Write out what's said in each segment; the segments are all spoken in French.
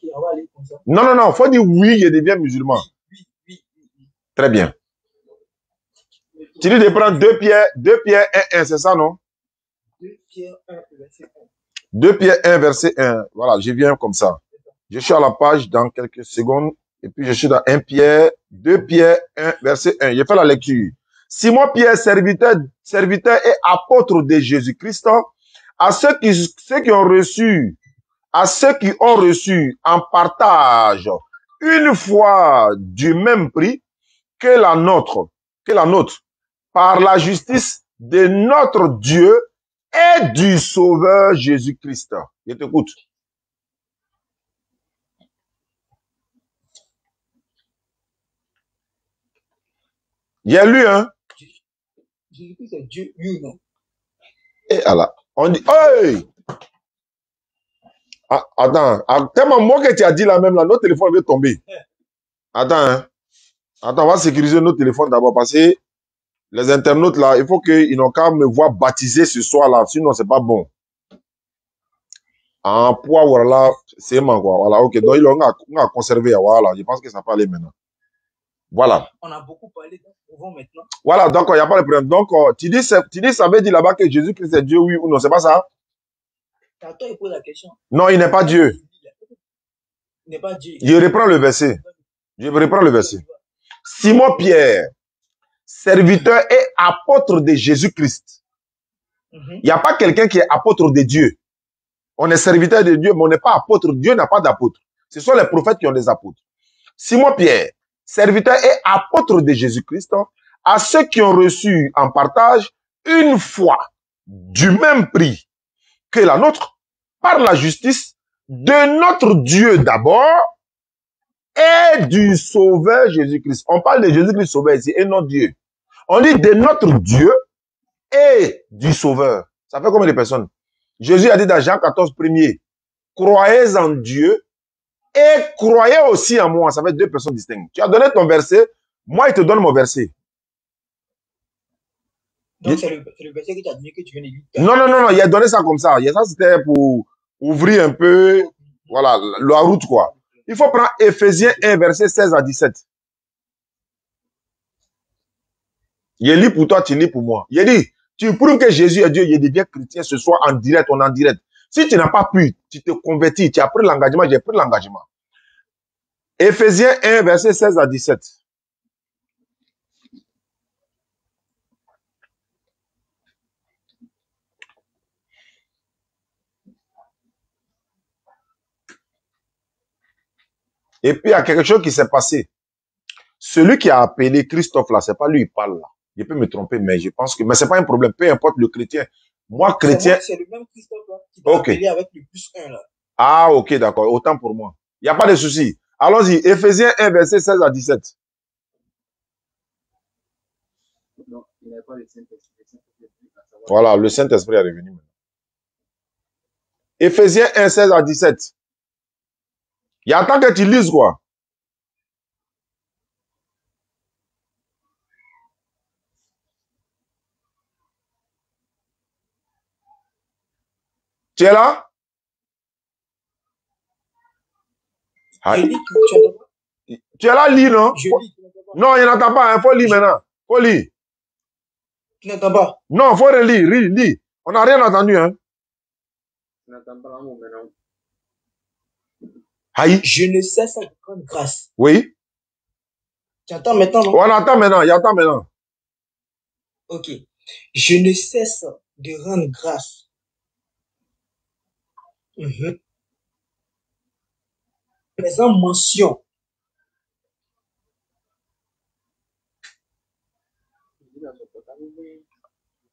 ok, on va aller comme ça. Non, non, non, il faut dire oui, je deviens musulman. Oui. Très bien. Tu dis de prendre 2 Pierre 1, c'est ça, non? 2 Pierre 1, verset 1. 2 Pierre 1, verset 1. Voilà, je viens comme ça. Je suis à la page dans quelques secondes. Et puis je suis dans 1 Pierre, 2 Pierre 1, verset 1. Je fais la lecture. Simon Pierre, serviteur et apôtre de Jésus-Christ, à ceux qui ont reçu en partage une foi du même prix que la nôtre, par la justice de notre Dieu et du Sauveur Jésus-Christ. Je t'écoute. J'ai lu, hein? Jésus-Christ c'est Dieu, oui, non? Et alors, on dit, hey! Ah, attends, tellement moi que tu as dit là même, là, notre téléphone va tomber. Attends, hein? Attends, on va sécuriser nos téléphones d'abord parce que les internautes là, il faut qu'ils n'ont qu'à me voir baptiser ce soir là, sinon c'est pas bon. En poids, voilà, c'est man quoi. Voilà, ok. Donc, on a conservé, voilà. Je pense que ça peut aller maintenant. Voilà. On a beaucoup parlé, donc on va maintenant. Voilà, donc il n'y a pas de problème. Donc, tu dis, ça veut dire là-bas que Jésus-Christ est Dieu, oui ou non, c'est pas ça? C'est à toi, il pose la question. Non, il n'est pas Dieu. Il n'est pas Dieu. Je reprends le verset. Simon Pierre, serviteur et apôtre de Jésus-Christ. Il n'y a pas quelqu'un qui est apôtre de Dieu. On est serviteur de Dieu, mais on n'est pas apôtre. Dieu n'a pas d'apôtre. Ce sont les prophètes qui ont des apôtres. Simon Pierre, serviteur et apôtre de Jésus-Christ, à ceux qui ont reçu en partage une foi du même prix que la nôtre, par la justice de notre Dieu d'abord et du Sauveur Jésus-Christ. On parle de Jésus-Christ Sauveur ici et non Dieu. On dit de notre Dieu et du Sauveur. Ça fait combien de personnes? Jésus a dit dans Jean 14, 1er, croyez en Dieu et croyez aussi en moi. Ça fait 2 personnes distinctes. Tu as donné ton verset, moi, il te donne mon verset. Donc, c'est le verset que tu as donné que tu viens de lire. Non, il a donné ça comme ça. Ça, c'était pour ouvrir un peu, voilà, la route, quoi. Il faut prendre Ephésiens 1, verset 16 à 17. Il lit pour toi, tu lis pour moi. Il dit, tu prouves que Jésus est Dieu, il devient chrétien ce soir en direct, on est en direct. Si tu n'as pas pu, tu te convertis, tu as pris l'engagement, j'ai pris l'engagement. Ephésiens 1, verset 16 à 17. Et puis, il y a quelque chose qui s'est passé. Celui qui a appelé Christophe, là, c'est pas lui, il parle là. Je peux me tromper, mais je pense que... Mais c'est pas un problème, peu importe le chrétien. Moi, chrétien... C'est le même Christophe là, qui t'a appelé avec le plus 1 là. Ah, ok, d'accord. Autant pour moi. Il n'y a pas de souci. Allons-y. Ephésiens 1, verset 16 à 17. Non, il n'y a pas le Saint-Esprit. Voilà, le Saint-Esprit est revenu maintenant. Ephésiens 1, 16 à 17. Il y a tant que tu lises, quoi. Tu es là? Tu es là, lis, non? Non, il n'entend pas, il faut lire maintenant. Faut lire. Tu n'entends pas? Non, il faut relire, lis. On n'a rien entendu, hein? Tu n'entends pas maintenant. Aïe. Je ne cesse de rendre grâce. Oui. Tu entends maintenant, non? On entend maintenant, il entend maintenant. Ok. Je ne cesse de rendre grâce. Faisant mention.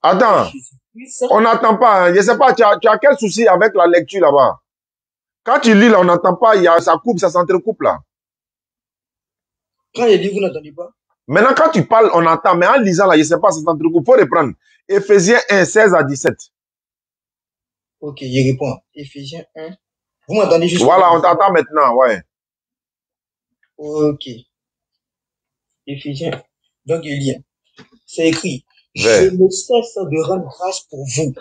Attends, on n'entend pas. Hein. Je ne sais pas, tu as quel souci avec la lecture là-bas? Quand tu lis là, on n'entend pas, ça coupe, ça s'entrecoupe là. Quand je lis, vous n'entendez pas? Maintenant, quand tu parles, on entend, mais en lisant là, je ne sais pas, ça s'entrecoupe. Il faut reprendre. Ephésiens 1, 16 à 17. Ok, je réponds. Ephésiens 1. Vous m'entendez juste? Voilà, on t'entend maintenant, ouais. Ok. Ephésiens. Donc, il y a. C'est écrit. Je ne cesse de rendre grâce pour vous,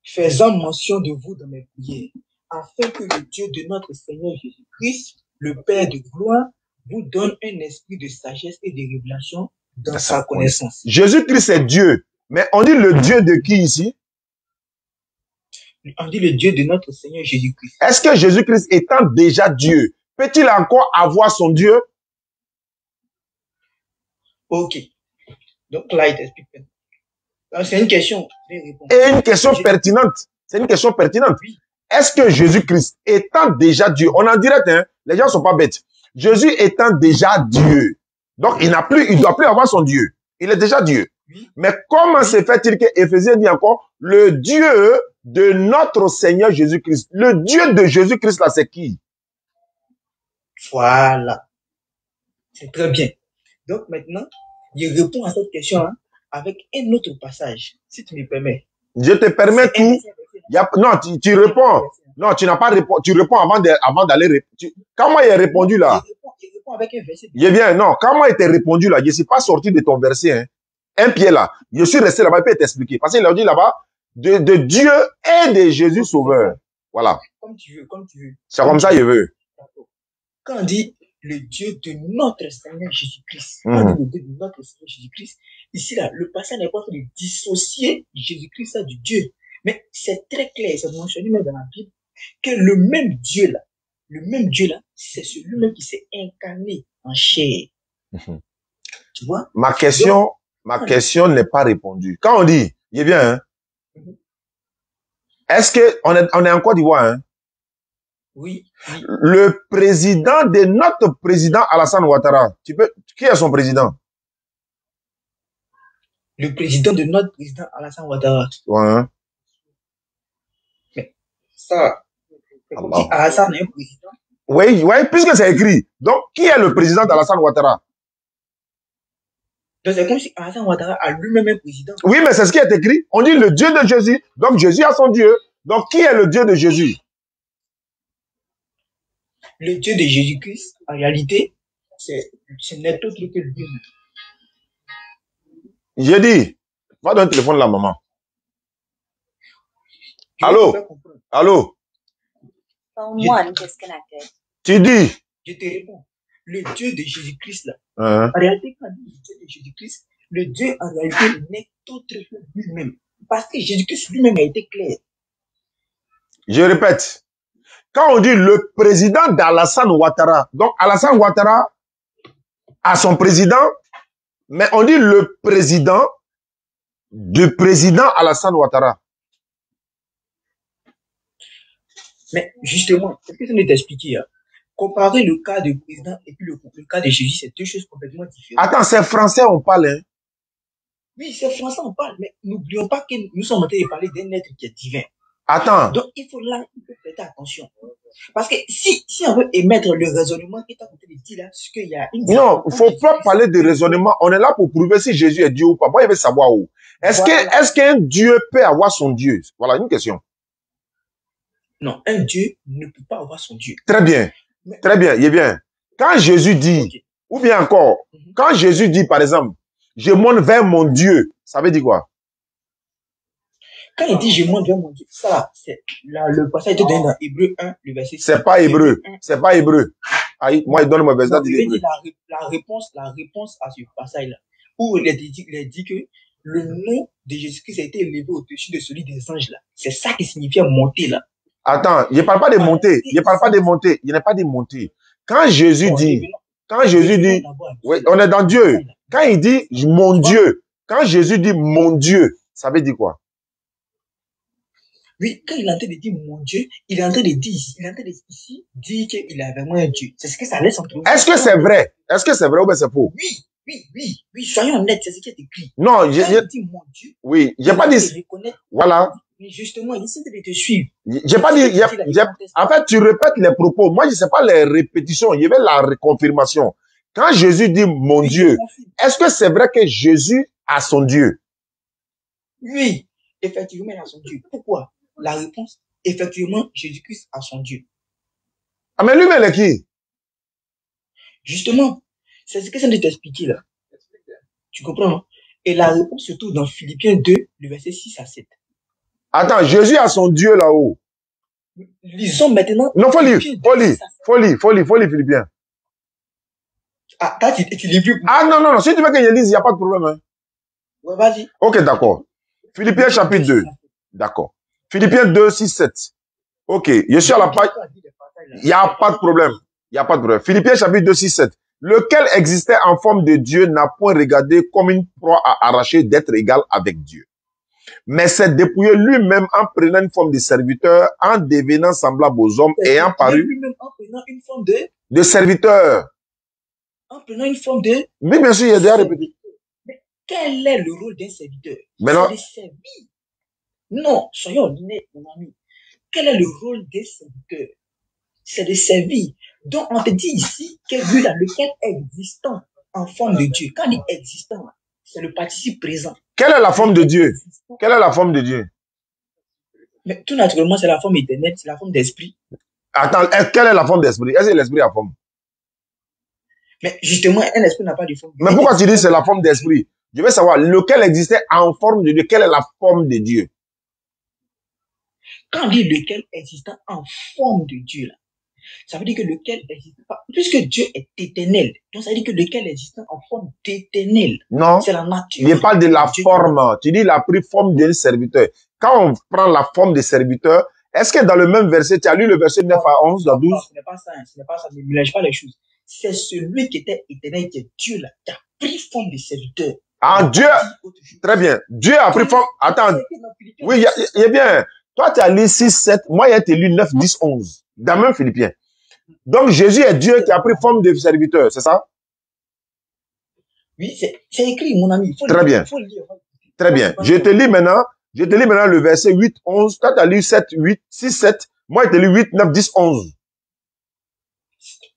faisant mention de vous dans mes prières, afin que le Dieu de notre Seigneur Jésus-Christ, le Père de gloire, vous donne un esprit de sagesse et de révélation dans sa connaissance. Jésus-Christ est Dieu. Mais on dit le Dieu de qui ici? On dit le Dieu de notre Seigneur Jésus-Christ. Est-ce que Jésus-Christ étant déjà Dieu, peut-il encore avoir son Dieu? Ok. Donc là, il t'explique. C'est une question. Et une question pertinente. C'est une question pertinente. Oui. Est-ce que Jésus-Christ étant déjà Dieu, on en dirait, hein, les gens ne sont pas bêtes. Jésus étant déjà Dieu, donc il doit plus avoir son Dieu. Il est déjà Dieu. Oui. Mais comment se fait-il que Éphésiens dit encore le Dieu de notre Seigneur Jésus-Christ? Le Dieu de Jésus-Christ là, c'est qui? Voilà. C'est très bien. Donc maintenant, il répond à cette question hein, avec un autre passage, si tu me permets. Je te permets tout. Non, tu réponds. Non, tu n'as pas répondu. Tu réponds avant d'aller. Comment il a répondu là? Il répond avec un verset. Je viens, non. Comment il t'a répondu là? Je ne suis pas sorti de ton verset. Hein. Un pied là. Je suis resté là-bas. Il peut t'expliquer. Parce qu'il a dit là-bas de Dieu et de Jésus Sauveur. Voilà. Comme tu veux, comme tu veux. C'est comme ça, je veux. Quand on dit le Dieu de notre Seigneur Jésus-Christ, quand on dit le Dieu de notre Seigneur Jésus-Christ, ici là, le passage n'est pas en train de dissocier Jésus-Christ du Dieu. Mais c'est très clair, c'est mentionné même dans la Bible, que le même Dieu là, c'est celui-même qui s'est incarné en chair. Tu vois? Ma question n'est pas répondue. Quand on dit, il est bien, hein? Est-ce que on est en Côte d'Ivoire, hein? Oui. Le président de notre président Alassane Ouattara, qui est son président? Le président de notre président Alassane Ouattara. Ouais. Mais ça, Alassane est un président. Oui, puisque c'est écrit. Donc, qui est le président d'Alassane Ouattara? Donc, c'est comme si Alassane Ouattara a lui-même un président. Oui, mais c'est ce qui est écrit. On dit le Dieu de Jésus. Donc, Jésus a son Dieu. Donc, qui est le Dieu de Jésus? Le Dieu de Jésus-Christ, en réalité, ce n'est autre que lui. J'ai dit, va donner le téléphone à la maman. Allô? Allô? Tu dis? Je te réponds. Le Dieu de Jésus-Christ, là. En réalité, quand on dit le Dieu de Jésus-Christ, le Dieu, en réalité, n'est autre que lui-même. Parce que Jésus-Christ lui-même a été clair. Je répète. Quand on dit le président d'Alassane Ouattara, donc Alassane Ouattara a son président, mais on dit le président du président Alassane Ouattara. Mais justement, c'est ce que je viens de t'expliquer. Hein. Comparer le cas du président et puis le cas de Jésus, c'est deux choses complètement différentes. Attends, c'est français on parle, hein? Oui, c'est français on parle, mais n'oublions pas que nous sommes en train de parler d'un être qui est divin. Attends. Donc, il faut faire attention. Parce que si on veut émettre le raisonnement qui est en train de dire là, c'est qu'il y a une... Non, il ne faut pas parler de raisonnement. On est là pour prouver si Jésus est Dieu ou pas. Moi, il veut savoir où. Est-ce qu'un Dieu peut avoir son Dieu? Voilà, une question. Non, un Dieu ne peut pas avoir son Dieu. Très bien. Très bien, il est bien. Quand Jésus dit, ou bien encore, quand Jésus dit, par exemple, je monte vers mon Dieu, ça veut dire quoi? Quand il dit je monte vers mon Dieu, ça, c'est le passage est donné dans Hébreu 1, le verset 6. C'est pas hébreu. C'est pas hébreu. Aïe, moi, il donne mon verset d'hébreu. La réponse à ce passage-là, où il est dit que le nom de Jésus-Christ a été élevé au-dessus de celui des anges là. C'est ça qui signifie monter là. Attends, je ne parle pas de monter. Je ne parle pas de monter. Il n'est pas de monter. Quand Jésus dit, oui, on est dans Dieu. Quand il dit mon Dieu, quand Jésus dit mon Dieu, ça veut dire quoi? Oui, quand il est en train de dire mon Dieu, il est en train de dire ici, dire qu'il a vraiment un Dieu. C'est ce que ça laisse entendre. Est-ce que c'est vrai? Est-ce que c'est vrai ou bien c'est faux? Oui, soyons honnêtes, c'est ce qui est écrit. Non, il dit mon Dieu. Oui, j'ai pas dit. Voilà. Mais justement, il essaie de te suivre. J'ai pas dit. En fait, tu répètes les propos. Moi, je sais pas les répétitions. Il y avait la confirmation. Quand Jésus dit mon Dieu, est-ce que c'est vrai que Jésus a son Dieu? Oui, effectivement, il a son Dieu. Pourquoi? La réponse, effectivement, Jésus-Christ a son Dieu. Ah, mais lui-même, il est qui? Justement, c'est ce que je viens de t'expliquer là. Tu comprends? Et la réponse se trouve dans Philippiens 2, le verset 6 à 7. Attends, Jésus a son Dieu là-haut. Lisons maintenant. Non, faut lire, Philippiens. Ah, toi, tu lis plus. Ah non, si tu veux que je lise, il n'y a pas de problème. Hein. Ouais, vas-y. Ok, d'accord. Philippiens chapitre 2. D'accord. Philippiens 2, 6, 7. Ok, je suis à la page. Il n'y a pas de problème. Philippiens chapitre 2, 6, 7. Lequel existait en forme de Dieu n'a point regardé comme une proie à arracher d'être égal avec Dieu. Mais s'est dépouillé lui-même en prenant une forme de serviteur, en devenant semblable aux hommes, ayant paru lui-même en prenant une forme de serviteur. En prenant une forme de... Oui, bien sûr, il a déjà répété. Mais quel est le rôle d'un serviteur? Maintenant, c'est de servir. Non, soyons honnêtes, mon ami. Quel est le rôle des serviteurs? C'est de servir. Donc, on te dit ici que lui, là, lequel est existant en forme de Dieu. Quand il est existant, c'est le participe présent. Quelle est la forme de Dieu? Quelle est la forme de Dieu? Mais tout naturellement, c'est la forme éternelle, c'est la forme d'esprit. Attends, quelle est la forme d'esprit? Est-ce que l'esprit a forme? Mais justement, un esprit n'a pas de forme. Mais pourquoi tu dis c'est la forme d'esprit? Je veux savoir, lequel existait en forme de Dieu? Quelle est la forme de Dieu? Quand on dit lequel existant en forme de Dieu, là, ça veut dire que lequel existe pas. Puisque Dieu est éternel, donc ça veut dire que lequel existe en forme d'éternel. Non. C'est la nature. Il parle de la forme. Tu dis, il a pris forme d'un serviteur. Quand on prend la forme de serviteur, est-ce que dans le même verset, tu as lu le verset 9 à 11, à 12? Non, ce n'est pas ça, ne mélange pas les choses. C'est celui qui était éternel, qui est Dieu là, qui a pris forme de serviteur. Ah, Dieu, très bien. Dieu a pris forme. Attends. Oui, il est bien. Toi, tu as lu 6, 7. Moi, j'ai lu 9, 10, 11. Dans même Philippiens. Donc, Jésus est Dieu qui a pris forme de serviteur, c'est ça? Oui, c'est écrit, mon ami. Très bien. Très bien. Je te lis maintenant le verset 8, 11. Toi, tu as lu 7, 8, 6, 7. Moi, je te lis 8, 9, 10, 11.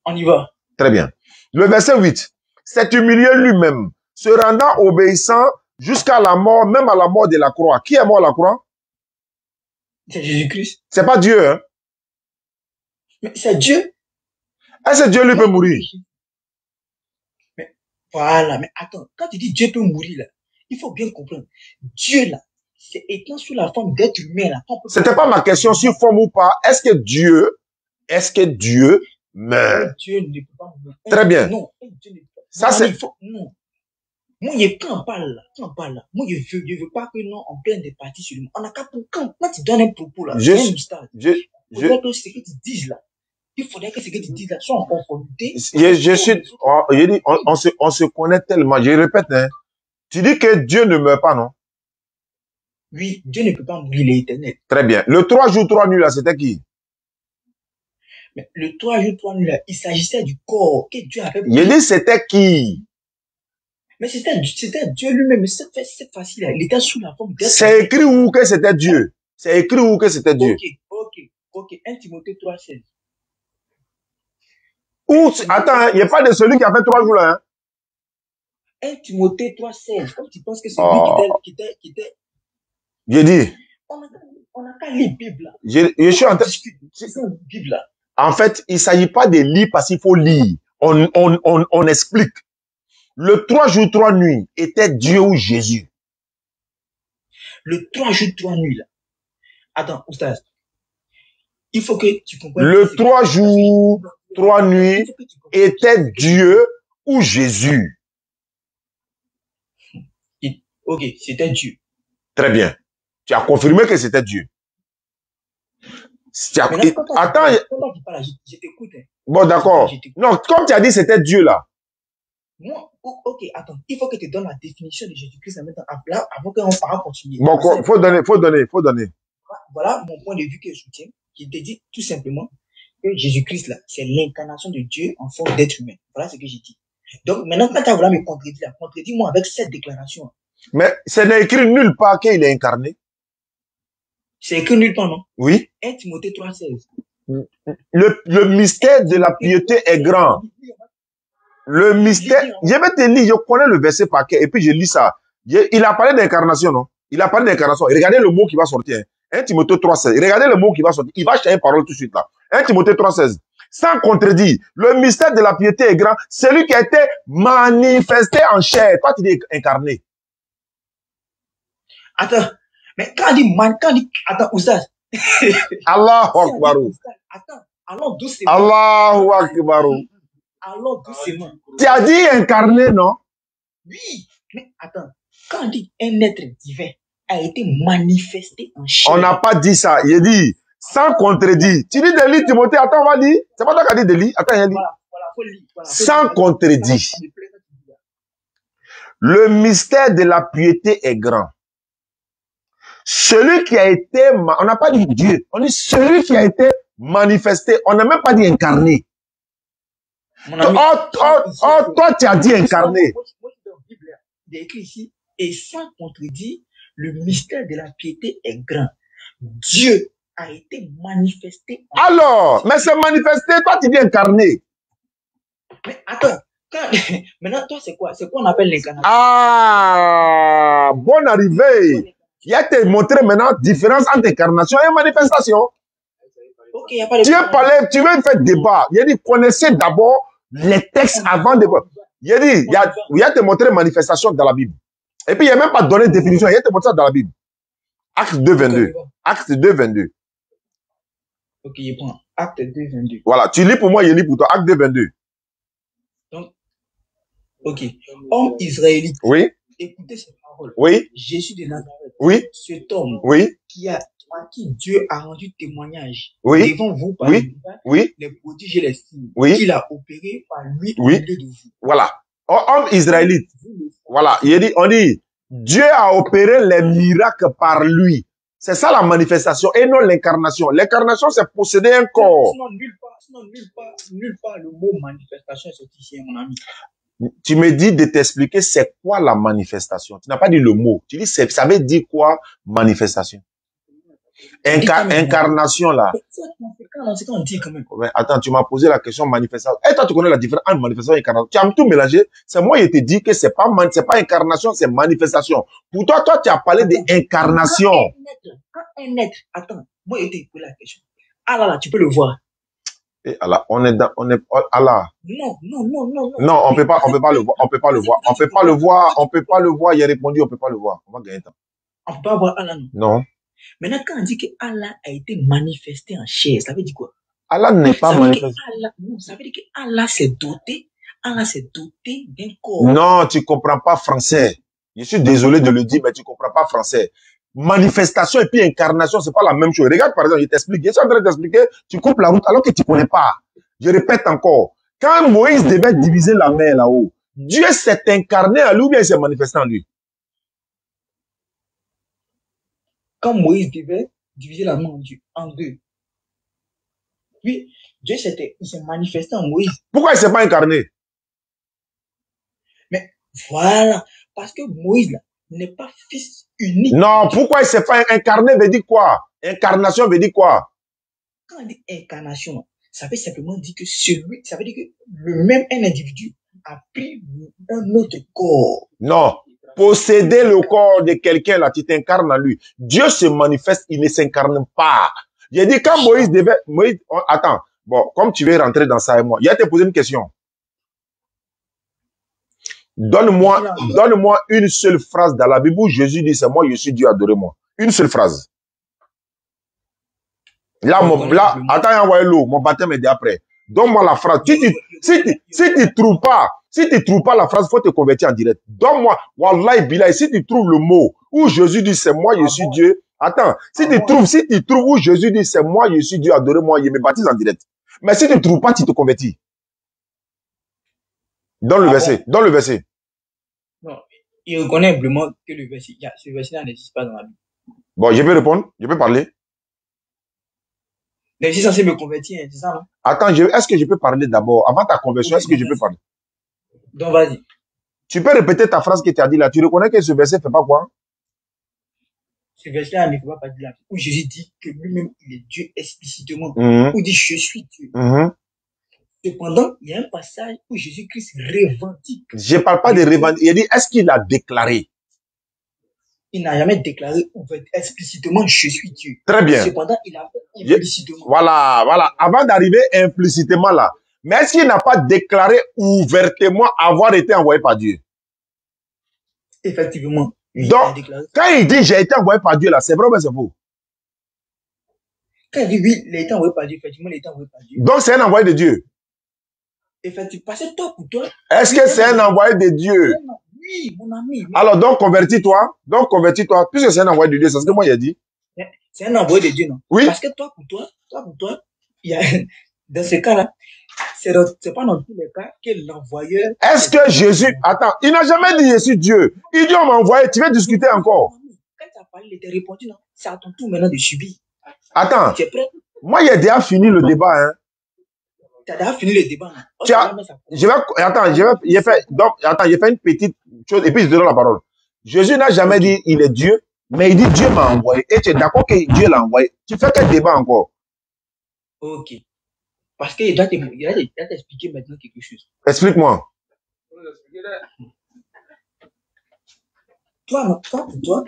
On y va. Très bien. Le verset 8. S'est humilié lui-même, se rendant obéissant jusqu'à la mort, même à la mort de la croix. Qui est mort à la croix? C'est Jésus-Christ. C'est pas Dieu, hein? Mais c'est Dieu. Est-ce que Dieu lui peut mourir? Mais voilà, mais attends, quand tu dis Dieu peut mourir, là, il faut bien comprendre. Dieu, là, c'est étant sous la forme d'être humain, là. C'était pas ma question, sur forme ou pas. Est-ce que Dieu meurt? Dieu ne peut pas mourir. Très bien. Non, Dieu ne peut pas. Ça, c'est... Non. Moi, quand on parle là, moi, je veux pas que non, on prenne des parties sur lui. On a qu'à, quand tu donnes un propos là, il faudrait que ce que tu dises là, soit en conformité. On se connaît tellement. Je répète, hein. Tu dis que Dieu ne meurt pas, non? Oui, Dieu ne peut pas mourir, il est éternel. Très bien. Le 3 jours, 3 nuits là, c'était qui? Mais le 3 jours, 3 nuits là, il s'agissait du corps que Dieu avait. Il dit c'était qui? Mais c'était Dieu lui-même. C'est facile. Il était sous la forme d'être. C'est écrit où que c'était Dieu? C'est écrit où que c'était Dieu? Ok. 1 Timothée 3, 16. Attends, il n'y a pas de celui qui a fait 3 jours là. Hein? 1 Timothée 3, 16. Comme tu penses que c'est lui qui était. J'ai dit. On n'a qu'à lire la Bible là. Je suis en train de Bible là. En fait, il ne s'agit pas de lire parce qu'il faut lire. On explique. Le 3 jours, 3 nuits était Dieu ou Jésus? Le 3 jours, 3 nuits, là. Attends, Oustaz. Il faut que tu comprennes. Le 3 jours, 3 nuits était Dieu ou Jésus? Ok, c'était Dieu. Très bien. Tu as confirmé que c'était Dieu. Attends. Je t'écoute. Bon, d'accord. Non, comme tu as dit, c'était Dieu là. Moi, ok, attends. Il faut que tu donnes la définition de Jésus-Christ avant qu'on continue. Bon, faut donner. Voilà mon point de vue que je soutiens, qui te dit tout simplement que Jésus-Christ là, c'est l'incarnation de Dieu en forme d'être humain. Voilà ce que j'ai dit. Donc maintenant, quand tu as voulu me contredire, contredis-moi avec cette déclaration. Mais ce n'est écrit nulle part qu'il est incarné. C'est écrit nulle part, non? Oui. 1 Timothée 3, 16. Le mystère de la piété est grand. Le mystère, je vais te lire, je connais le verset par cœur, et puis je lis ça. Il a parlé d'incarnation, non? Il a parlé d'incarnation. Regardez le mot qui va sortir. 1 Timothée 3, 16. Regardez le mot qui va sortir. Il va changer une parole tout de suite là. 1 Timothée 3, 16. Sans contredire, le mystère de la piété est grand. Celui qui a été manifesté en chair. Toi, tu dis incarné. Attends. Mais quand on dit, attends, Oustaz, Allahu Si on dit Akbar. constat, attends, allons doucement. Allahu Akbar. Allons doucement. Tu as dit incarné, non? Oui, mais attends, quand on dit un être divin a été manifesté en chair. On n'a pas dit ça. Il dit sans contredit. Tu dis des lits, Timothée. Attends, on va lire. C'est pas toi qui as dit des lits. Attends, il y a dit. Voilà, faut lire. Voilà, Sans contredit. Le mystère de la piété est grand. Celui qui a été, on n'a pas dit Dieu, on dit celui qui a été manifesté, on n'a même pas dit incarné. Toi, tu as dit incarné. Il est écrit ici, et sans contredit, le mystère de la piété est grand. Dieu a été manifesté. Alors, mais c'est manifesté, toi tu dis incarné. Mais attends, maintenant toi c'est quoi? C'est quoi on appelle l'incarnation? Ah, bonne arrivée. Il y a te montré maintenant différence entre incarnation et manifestation. Ok, il n'y a pas de tu veux faire débat. Il a dit, connaissez d'abord les textes avant de... Il a dit, il y a te montré manifestation dans la Bible. Et puis il n'y a même pas donné de définition, il y a te montré ça dans la Bible. Acte 2, 22. Acte 2, 22. Ok, je prends. Acte 2, 22. Voilà, tu lis pour moi, je lis pour toi. Acte 2, 22. Donc, ok. Homme israélite. Oui. Écoutez ces paroles. Oui. Jésus de Nazareth. Oui. Cet homme. Oui. À qui Dieu a rendu témoignage. Oui. Devant vous par les prodiges et les signes. Oui. Qu'il a opéré par lui au milieu de vous. Voilà. Homme israélite. Voilà. On dit, Dieu a opéré les miracles par lui. C'est ça la manifestation et non l'incarnation. L'incarnation, c'est posséder un corps. Sinon, nulle part le mot manifestation est sorti ici, mon ami. Tu me dis de t'expliquer c'est quoi la manifestation. Tu n'as pas dit le mot. Tu dis, ça veut dire quoi manifestation? Incarnation là. C'est quand on dit quand même. Mais attends, tu m'as posé la question manifestation. Et toi, tu connais la différence entre manifestation et incarnation. Tu as tout mélangé. C'est moi, je te dis que c'est pas incarnation, c'est manifestation. Pour toi, tu as parlé d'incarnation. Quand un être, attends, moi, je t'ai posé la question. Allah, là, tu peux le voir. Et Allah, Allah. Non. Non, on peut pas le voir. On peut pas le voir. Il a répondu, on peut pas le voir. On va gagner temps. On peut pas voir Allah, non. Non. Maintenant, quand on dit que Allah a été manifesté en chair, ça veut dire quoi? Allah n'est pas manifesté. Ça veut dire que Allah s'est doté d'un corps. Non, tu comprends pas français. Je suis désolé de le dire, mais tu comprends pas français. Manifestation et puis incarnation, c'est pas la même chose. Regarde, par exemple, je t'explique. Je suis en train de t'expliquer, tu coupes la route alors que tu connais pas. Je répète encore. Quand Moïse devait diviser la mer là-haut, Dieu s'est incarné en lui ou bien il s'est manifesté en lui? Quand Moïse devait diviser la mer en deux. Oui, Dieu s'est manifesté en Moïse. Pourquoi il s'est pas incarné? Mais voilà, parce que Moïse là n'est pas fils unique. Non, pourquoi il s'est pas incarné veut dire quoi? Incarnation veut dire quoi? Quand on dit incarnation, ça veut simplement dire que ça veut dire que un individu a pris un autre corps. Non. Posséder le corps de quelqu'un là, tu t'incarnes en lui. Dieu se manifeste, il ne s'incarne pas. J'ai dit quand attends, bon, comme tu veux rentrer dans ça et moi, il a te posé une question. Donne-moi une seule phrase dans la Bible où Jésus dit c'est moi, je suis Dieu, adorez-moi. Une seule phrase. Là, attends, envoyez l'eau, mon baptême est d'après. Donne-moi la phrase. Si tu trouves pas la phrase, faut te convertir en direct. Donne-moi, wallahi billah, si tu trouves le mot où Jésus dit c'est moi, je suis Dieu. Attends, si tu trouves où Jésus dit c'est moi, je suis Dieu, adorez-moi, il me baptise en direct. Mais si tu ne trouves pas, tu te convertis. Dans le verset. Non, il reconnaît simplement que ce verset n'existe pas dans la Bible. Bon, je peux répondre, je peux parler. Mais je suis censé me convertir, c'est ça, non? Attends, est-ce que je peux parler d'abord? Avant ta conversion, est-ce que je peux parler? Donc, vas-y. Tu peux répéter ta phrase que tu as dit là. Tu reconnais que ce verset ne fait pas quoi? Ce verset-là ne fait pas partie de la Bible. Où Jésus dit que lui-même, il est Dieu explicitement. Où il dit je suis Dieu. Cependant, il y a un passage où Jésus-Christ revendique. Je ne parle pas de revendiquer. Il dit, est-ce qu'il a déclaré? Il n'a jamais déclaré explicitement je suis Dieu. Très bien. Cependant, il a fait implicitement. Voilà. Avant d'arriver implicitement là. Mais est-ce qu'il n'a pas déclaré ouvertement avoir été envoyé par Dieu? Effectivement. Donc, quand il dit j'ai été envoyé par Dieu là, c'est vrai ou c'est faux? Quand il dit oui, il a été envoyé par Dieu, effectivement, il a été envoyé par Dieu. Donc, c'est un envoyé de Dieu. Effectivement, parce que toi, pour toi. Est-ce que c'est un envoyé de Dieu? Oui, mon ami. Alors, donc, convertis-toi. Donc, convertis-toi. Puisque c'est un envoyé de Dieu, c'est ce que moi, j'ai dit. C'est un envoyé de Dieu, non? Oui. Parce que toi, pour toi, il y a, dans ce cas-là, c'est pas dans tous les cas que l'envoyeur. Est-ce que Jésus, attends, il n'a jamais dit je suis Dieu. Il dit on m'a envoyé, tu veux discuter encore. Quand tu as parlé, il t'a répondu, non? C'est à ton tour maintenant de subir. Attends, tu es prêt? Moi, j'ai déjà fini le débat, hein. Tu as déjà fini le débat, non? J'ai fait une petite chose, et puis je te donne la parole. Jésus n'a jamais dit il est Dieu, mais il dit Dieu m'a envoyé. Et tu es d'accord que Dieu l'a envoyé. Tu fais quel débat encore? Ok. Parce qu'il doit t'expliquer maintenant quelque chose. Explique-moi. Toi, pour toi,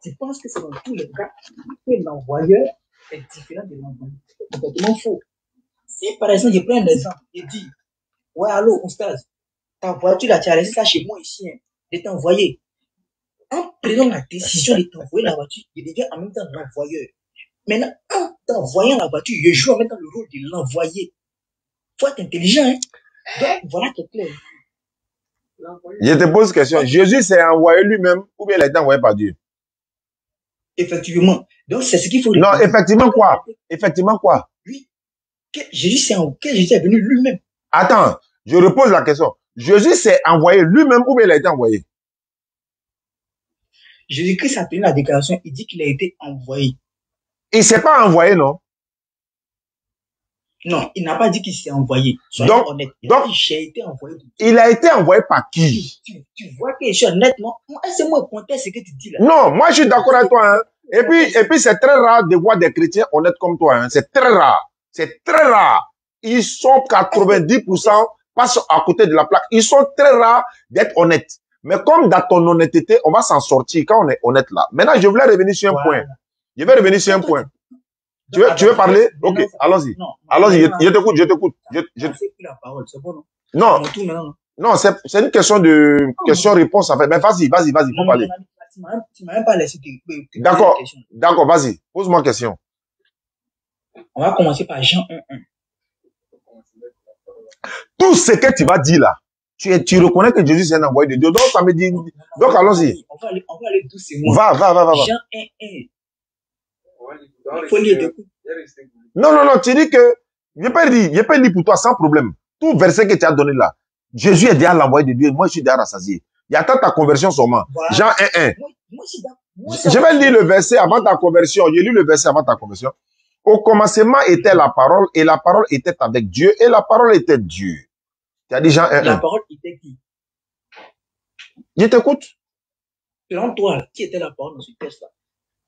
tu penses que c'est dans tous les cas que l'envoyeur est différent de l'envoyé. C'est complètement faux. Si par exemple, je prends un exemple, je dis, ouais, allô, Oustaz, ta voiture, là, tu as laissé ça chez moi ici, hein, de t'envoyer. En prenant la décision de t'envoyer la voiture, je deviens en même temps l'envoyeur. Maintenant, en t'envoyant la voiture, je joue en même temps le rôle de l'envoyé. Faut être intelligent, hein. Donc, voilà qui est clair. Je te pose une question. Jésus s'est envoyé lui-même ou bien il a été envoyé par Dieu? Effectivement. Donc, c'est ce qu'il faut. Non, effectivement quoi? Effectivement quoi? Oui. Que Jésus est venu lui-même. Attends, je repose la question. Jésus s'est envoyé lui-même ou bien il a été envoyé? Jésus-Christ a tenu la déclaration, il dit qu'il a été envoyé. Il ne s'est pas envoyé, non? Non, il n'a pas dit qu'il s'est envoyé. Soyez honnête. J'ai été envoyé. Il a été envoyé par qui? Tu vois que je suis honnête, non? C'est moi le contexte ce que tu dis là. Non, moi je suis d'accord avec toi. Hein. Et puis c'est très rare de voir des chrétiens honnêtes comme toi. Hein. C'est très rare. C'est très rare. Ils sont 90% passent à côté de la plaque. Ils sont très rares d'être honnêtes. Mais comme dans ton honnêteté, on va s'en sortir quand on est honnête là. Maintenant, je voulais revenir sur un point. Je vais revenir sur un point. Tu veux parler? Ok, allons-y. Allons-y, je t'écoute. Non, non, c'est une question de question-réponse en fait. Mais vas-y, faut parler. Tu m'as même pas laissé te D'accord, vas-y, pose-moi une question. On va commencer par Jean 1:1. Tout ce que tu vas dire là, tu reconnais que Jésus c'est un envoyé de Dieu. Donc ça me dit. Donc allons-y. On va aller doucement. Va. Jean 1:1. Il faut lire de coup. Non, tu dis que je peux lire pour toi sans problème. Tout verset que tu as donné là, Jésus est déjà l'envoyé de Dieu. Moi, je suis déjà rassasié. Il y a ta conversion seulement. Voilà. Jean 1:1. Je vais lire le verset avant ta conversion. Je lis le verset avant ta conversion. Au commencement était la parole, et la parole était avec Dieu, et la parole était Dieu. Tu as dit Jean 1:1. La parole était qui? Je t'écoute. Selon toi, qui était la parole dans ce texte-là?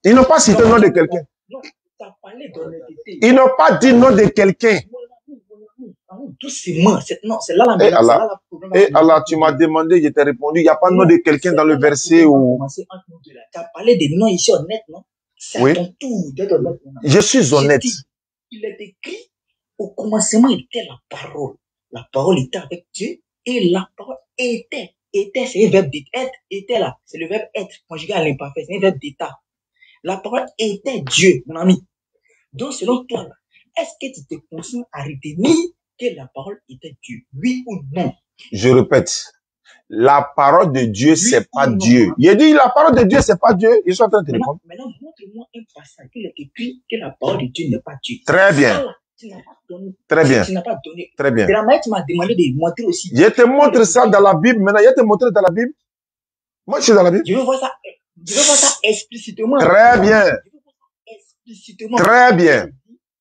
Ils n'ont pas cité le nom de quelqu'un. Non, tu as parlé d'honnêteté. Ils n'ont pas dit le nom de quelqu'un. Doucement. Non, c'est là la problème. Et Allah, tu m'as demandé, je t'ai répondu, il n'y a pas le nom de quelqu'un dans le verset où... Tu as parlé des noms ici honnêtes, non? C'est à ton tour d'être honnête. Je suis honnête. Il est écrit, au commencement était la parole. La parole était avec Dieu et la parole était. Était, c'est un verbe d'être. Était là. C'est le verbe être conjugué à l'imparfait. C'est un verbe d'état. La parole était Dieu, mon ami. Donc, selon toi, est-ce que tu te consens à retenir que la parole était Dieu? Oui ou non? Je répète. La parole de Dieu, c'est pas Dieu. Il a dit, la parole de Dieu, c'est pas Dieu. Ils sont en train de te répondre. Maintenant, montre-moi un passage qui est écrit que la parole de Dieu n'est pas Dieu. Très bien. Tu n'as pas donné. Très bien. Tu n'as pas donné. Très bien. De la manière, tu m'as demandé de montrer aussi. Je te montre ça dans la Bible. Maintenant, je te montre dans la Bible. Moi, je suis dans la Bible. Je veux voir ça explicitement. Très bien. Je veux voir ça explicitement. Très bien.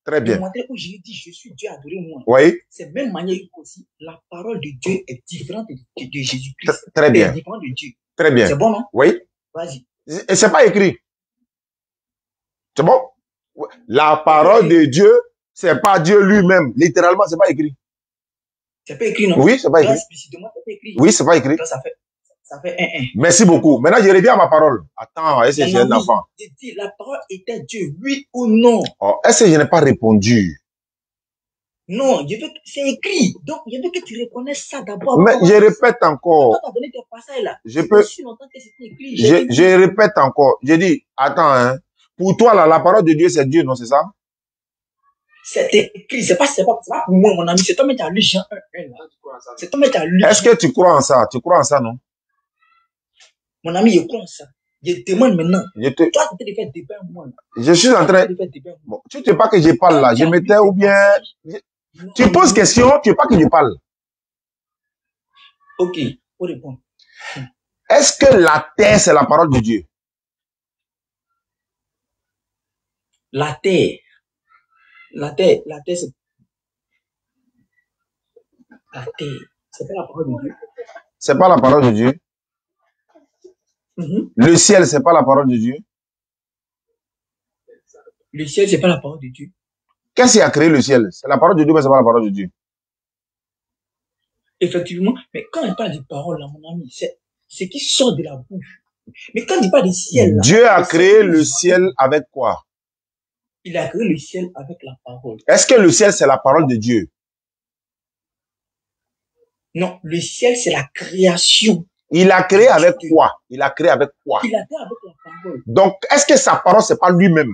Très bien. Montrer où j'ai dit, je suis Dieu, adorez-moi. Oui. C'est même manière aussi, la parole de Dieu est différente de Jésus-Christ. Très bien. Elle est différente de Dieu. Très bien. C'est bon, non? Oui. Vas-y. Et c'est pas écrit. C'est bon? La parole de Dieu, c'est pas Dieu lui-même. Littéralement, c'est pas écrit. C'est pas écrit, non? Oui, c'est pas écrit. Explicitement, c'est pas écrit. Oui, c'est pas écrit. Donc, ça fait 1-1. Merci beaucoup. Maintenant, je reviens à ma parole. Attends, est-ce que j'ai un enfant? J'ai dit, la parole était Dieu, oui ou non? Oh, est-ce que je n'ai pas répondu? Non, c'est écrit. Donc, je veux que tu reconnaisses ça d'abord. Mais je répète encore. Tu as donné tes passages là. Je peux. Je répète encore. Je dis, attends, hein. Pour toi, là, la parole de Dieu, c'est Dieu, non, c'est ça? C'est écrit, c'est pas pour moi, mon ami. C'est toi qui as lu Jean 1:1 là. C'est toi qui as lu. Est-ce que tu crois en ça? Tu crois en ça, non? Mon ami, je crois en ça. Je demande maintenant. Toi, tu es en train de faire débat moi. Je suis en train. Bon, tu ne sais pas que je parle là. Je m'étais ou bien. Tu poses question, tu ne sais pas que je parle. Ok, pour répondre. Est-ce que la terre, c'est la parole de Dieu? La terre, c'est la terre, c'est pas la parole de Dieu. C'est pas la parole de Dieu. Le ciel, c'est pas la parole de Dieu. Le ciel, c'est pas la parole de Dieu. Qu'est-ce qui a créé le ciel? C'est la parole de Dieu, mais c'est pas la parole de Dieu. Effectivement, mais quand il parle de parole, là, mon ami, c'est ce qui sort de la bouche. Mais quand il parle du ciel, là, Dieu a créé le ciel avec quoi? Il a créé le ciel avec la parole. Est-ce que le ciel, c'est la parole de Dieu? Non, le ciel, c'est la création. Il a créé avec quoi? Il a créé avec quoi? Il a créé avec la parole. Donc, est-ce que sa parole, c'est pas lui-même?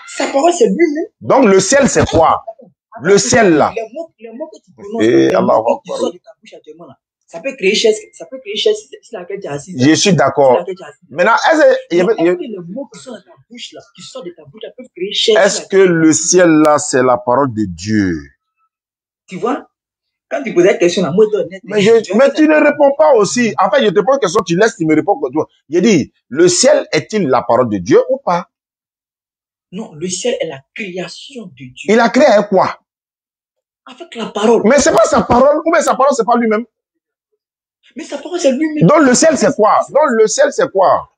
Sa parole, c'est lui-même. Donc, le ciel, c'est quoi? Le ciel, là. Les mots que tu prononces, les mots qui sortent de ta bouche actuellement, là, ça peut créer chaise sur laquelle tu es assis. Je suis d'accord. Maintenant, les mots qui sortent de ta bouche, là, peuvent créer chaise. Est-ce que le ciel, là, c'est la parole de Dieu? Tu vois? Quand tu poses la question, moi, mais tu ne réponds pas aussi. En fait, je te pose une question, tu laisses, tu me réponds comme toi. Je dis, le ciel est-il la parole de Dieu ou pas? Non, le ciel est la création de Dieu. Il a créé avec quoi? Avec la parole. Mais c'est pas sa parole, ou bien sa parole, c'est pas lui-même. Mais sa parole, c'est lui-même. Donc le ciel, c'est quoi? Donc le ciel, c'est quoi?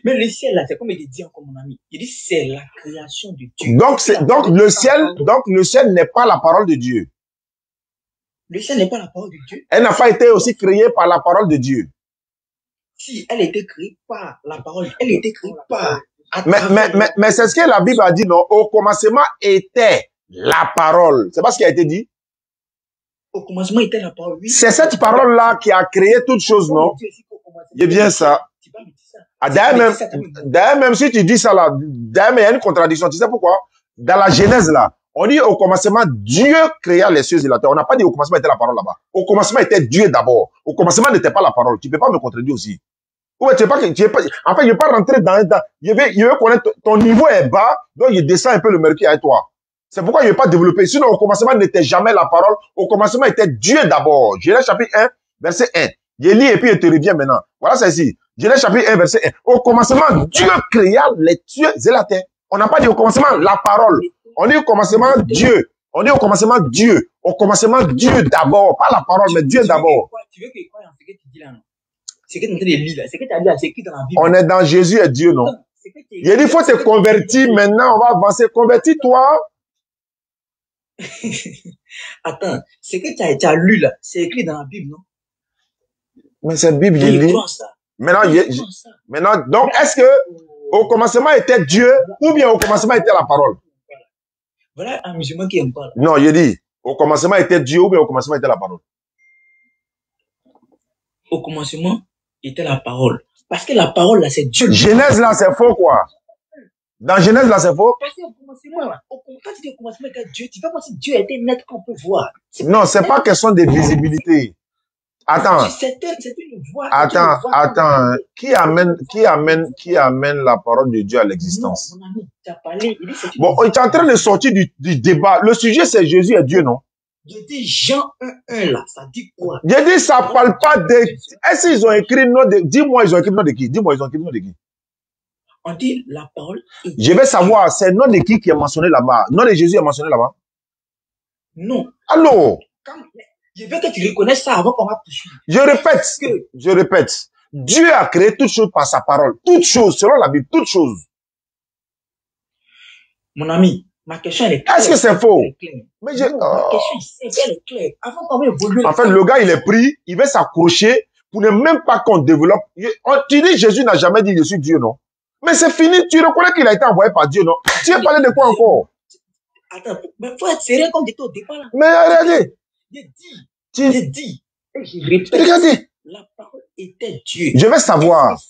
Mais le ciel, là, c'est comme il dit encore, mon ami. Il dit, c'est la création de Dieu. Donc le ciel n'est pas la parole de Dieu. Le ciel n'est pas la parole de Dieu. Elle n'a pas été aussi créée par la parole de Dieu. Si, elle a été créée par la parole. Elle a été créée par... Mais c'est ce que la Bible a dit, non? Au commencement était la parole. C'est pas ce qui a été dit? Au commencement était la parole, oui. C'est cette parole-là qui a créé toutes choses, non? C'est bien ça. D'ailleurs, même si tu dis ça là, d'ailleurs, il y a une contradiction. Tu sais pourquoi? Dans la Genèse là, on dit au commencement, Dieu créa les cieux et la terre. On n'a pas dit au commencement était la parole là-bas. Au commencement était Dieu d'abord. Au commencement n'était pas la parole. Tu ne peux pas me contredire aussi. Ouais, en fait, je ne vais pas rentrer dans je veux connaître ton niveau est bas, donc je descends un peu le mercure avec toi. C'est pourquoi je ne vais pas développer. Sinon, au commencement n'était jamais la parole. Au commencement était Dieu d'abord. Genèse chapitre 1, verset 1. Je lis et puis je te reviens maintenant. Voilà, c'est ici. Genèse chapitre 1, verset 1. Au commencement, Dieu créa les cieux et la terre. On n'a pas dit au commencement la parole. On dit au commencement Dieu. On dit au commencement Dieu. Au commencement Dieu d'abord. Pas la parole, mais Dieu d'abord. Tu veux que je croie en ce que tu dis là, non? C'est que tu es en train de lire là. C'est que tu as lu, c'est écrit dans la Bible. On est dans Jésus et Dieu, non? Il dit, il faut te convertir maintenant. On va avancer. Convertis-toi. Attends, ce que tu as lu là, c'est écrit dans la Bible, non? Mais cette Bible, je lis. Maintenant, donc, est-ce que au commencement était Dieu ou bien au commencement était la parole? Voilà un musulman qui aime pas. Non, je dis, au commencement était Dieu ou bien au commencement était la parole? Au commencement était la parole. Parce que la parole là, c'est Dieu. Genèse là, c'est faux quoi? Dans Genèse là, c'est faux? Parce qu'au commencement là, quand tu dis au commencement était Dieu, tu vas voir si Dieu était net qu'on peut voir. Non, c'est pas question de visibilité. Attends. C'est une voix. Attends. Qui amène la parole de Dieu à l'existence? Non, mon ami, tu as parlé. Bon, tu es en train de sortir du débat. Le sujet, c'est Jésus et Dieu, non? Je dis Jean 1:1 là, ça dit quoi? Je dis, ça parle pas de... Est-ce qu'ils ont écrit le nom de... Dis-moi, ils ont écrit le nom de qui? Dis-moi, ils ont écrit le nom de qui? On dit la parole. Je vais savoir, c'est le nom de qui est mentionné là-bas? Le nom de Jésus est mentionné là-bas? Non. Allô? Je veux que tu reconnaisses ça avant qu'on va poursuivre. Je répète. Dieu a créé toutes choses par sa parole. Toutes choses, selon la Bible, toutes choses. Mon ami, ma question elle est claire. Est-ce que c'est faux? Mais ma question elle est claire. Avant qu'on va évoluer. En fait, le gars, il est pris, il veut s'accrocher pour ne même pas qu'on développe. Tu dis Jésus n'a jamais dit je suis Dieu, non? Mais c'est fini, tu reconnais qu'il a été envoyé par Dieu, non? Tu as parlé de quoi encore? Attends, mais faut être sérieux comme j'étais au départ là. Mais regardez. J'ai dit, et je répète, regardez. la parole était Dieu. Je veux savoir.